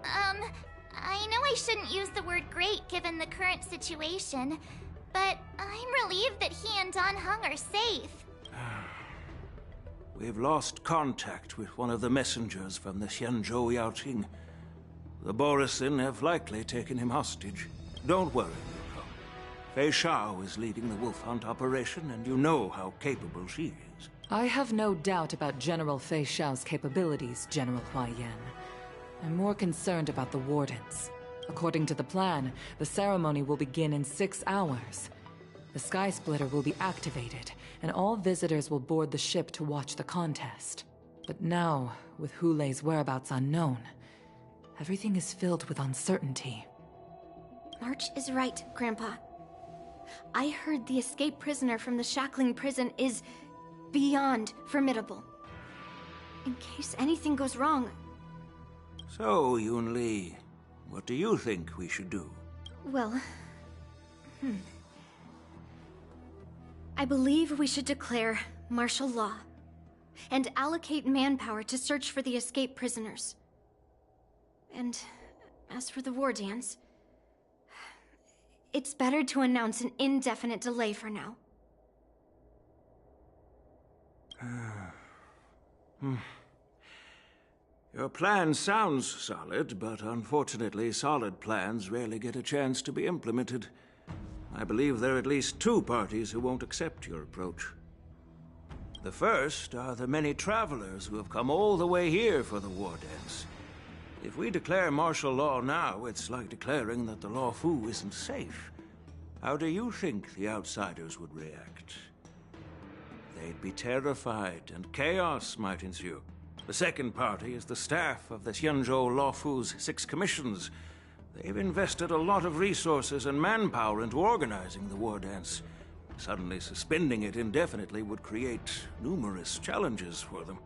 I know I shouldn't use the word great given the current situation, but I'm relieved that he and Don Hung are safe. We've lost contact with one of the messengers from the Xianzhou Yao Qing. The Borisin have likely taken him hostage. Don't worry, Yukon. Fei Shao is leading the wolf hunt operation, and you know how capable she is. I have no doubt about General Fei Shao's capabilities, General Hua Yan. I'm more concerned about the Wardens. According to the plan, the ceremony will begin in 6 hours. The Sky Splitter will be activated, and all visitors will board the ship to watch the contest. But now, with Hulei's whereabouts unknown, everything is filled with uncertainty. March is right, Grandpa. I heard the escaped prisoner from the shackling prison is beyond formidable. In case anything goes wrong... So, Yun Li, what do you think we should do? Well... I believe we should declare martial law and allocate manpower to search for the escaped prisoners. And as for the war dance, it's better to announce an indefinite delay for now. Your plan sounds solid, but unfortunately solid plans rarely get a chance to be implemented. I believe there are at least 2 parties who won't accept your approach. The first are the many travelers who have come all the way here for the war dance. If we declare martial law now, it's like declaring that the Law Fu isn't safe. How do you think the outsiders would react? They'd be terrified, and chaos might ensue. The second party is the staff of the Xianzhou Law Fu's 6 commissions. They've invested a lot of resources and manpower into organizing the war dance. Suddenly suspending it indefinitely would create numerous challenges for them.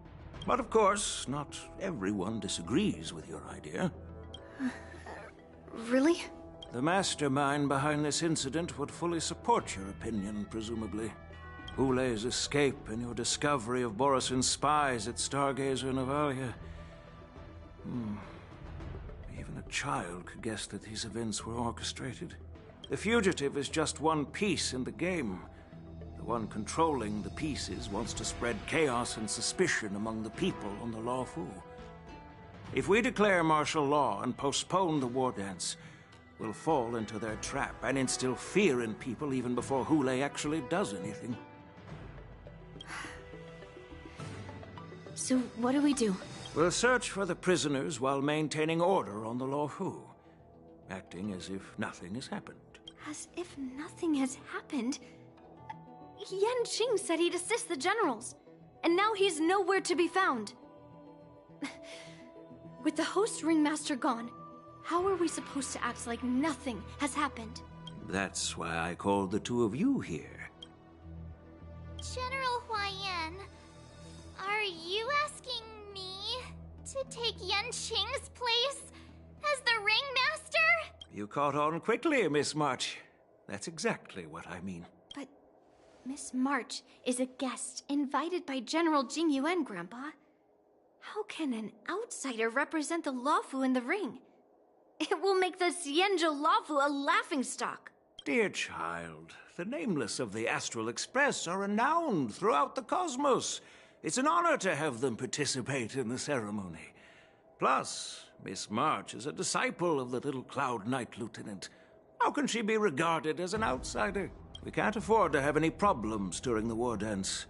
But of course, not everyone disagrees with your idea. Really? The mastermind behind this incident would fully support your opinion, presumably. Hulei's escape and your discovery of Borisin's spies at Stargazer Navalia. Even a child could guess that these events were orchestrated. The fugitive is just one piece in the game. The one controlling the pieces wants to spread chaos and suspicion among the people on the Law Fu. If we declare martial law and postpone the war dance, we'll fall into their trap and instill fear in people even before Hulei actually does anything. So what do we do? We'll search for the prisoners while maintaining order on the Law Fu, acting as if nothing has happened. As if nothing has happened? Yan Qing said he'd assist the generals, and now he's nowhere to be found. With the host ringmaster gone, how are we supposed to act like nothing has happened? That's why I called the 2 of you here. General Huayan, are you asking me to take Yan Qing's place as the ringmaster? You caught on quickly, Miss March. That's exactly what I mean. But Miss March is a guest invited by General Jing Yuan, Grandpa. How can an outsider represent the Law Fu in the ring? It will make the Xianzhou Law Fu a laughingstock. Dear child, the nameless of the Astral Express are renowned throughout the cosmos. It's an honor to have them participate in the ceremony. Plus, Miss March is a disciple of the little Cloud Knight Lieutenant. How can she be regarded as an outsider? We can't afford to have any problems during the war dance.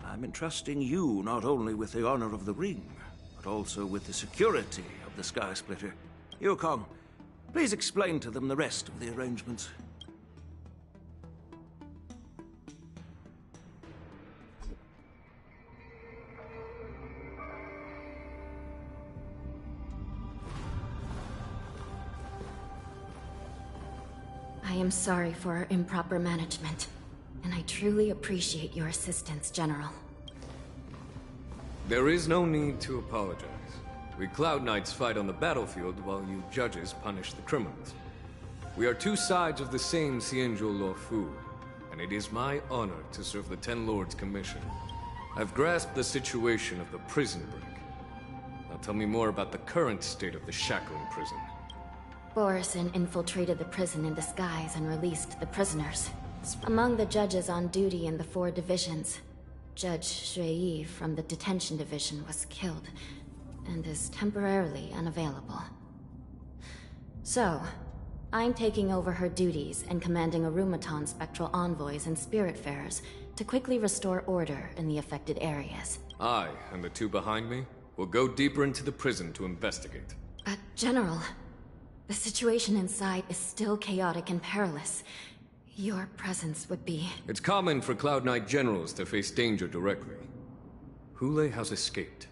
I'm entrusting you not only with the honor of the ring, but also with the security of the Sky Splitter. Yukong, please explain to them the rest of the arrangements. I am sorry for our improper management, and I truly appreciate your assistance, General. There is no need to apologize. We Cloud Knights fight on the battlefield while you judges punish the criminals. We are 2 sides of the same Xianzhou Law Fu, and it is my honor to serve the Ten Lords' commission. I've grasped the situation of the prison break. Now tell me more about the current state of the shackling prison. Borisin infiltrated the prison in disguise and released the prisoners. Among the judges on duty in the 4 divisions, Judge Xueyi from the detention division was killed and is temporarily unavailable. So, I'm taking over her duties and commanding Arumaton spectral envoys and spiritfarers to quickly restore order in the affected areas. I, and the two behind me, will go deeper into the prison to investigate. General, the situation inside is still chaotic and perilous. Your presence would be... It's common for Cloud Knight generals to face danger directly. Hule has escaped,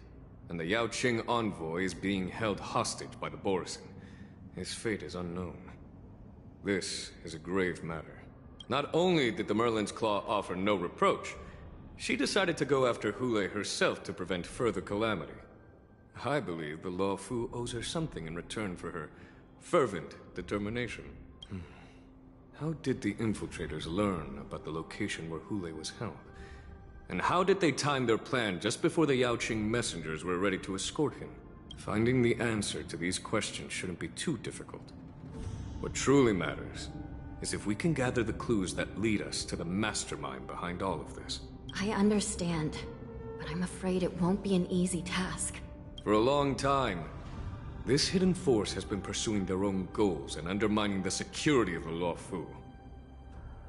and the Yaoqing envoy is being held hostage by the Borisin. His fate is unknown. This is a grave matter. Not only did the Merlin's Claw offer no reproach, she decided to go after Hule herself to prevent further calamity. I believe the Law Fu owes her something in return for her fervent determination. How did the infiltrators learn about the location where Hule was held? And how did they time their plan just before the Yaoqing messengers were ready to escort him? Finding the answer to these questions shouldn't be too difficult. What truly matters is if we can gather the clues that lead us to the mastermind behind all of this. I understand, but I'm afraid it won't be an easy task. For a long time, this hidden force has been pursuing their own goals and undermining the security of the Law Fu.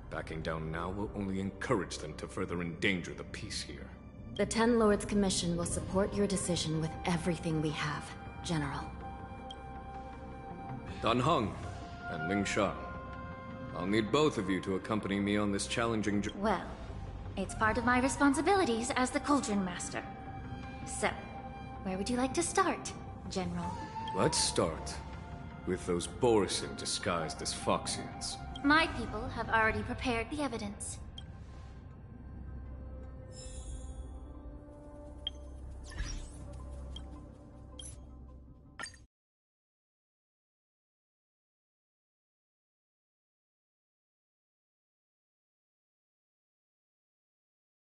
Backing down now will only encourage them to further endanger the peace here. The Ten Lords Commission will support your decision with everything we have, General. Dan Heng and Ling Sha. I'll need both of you to accompany me on this challenging journey. Well, it's part of my responsibilities as the Cauldron Master. So, where would you like to start, General? Let's start with those Borisin disguised as Foxians. My people have already prepared the evidence.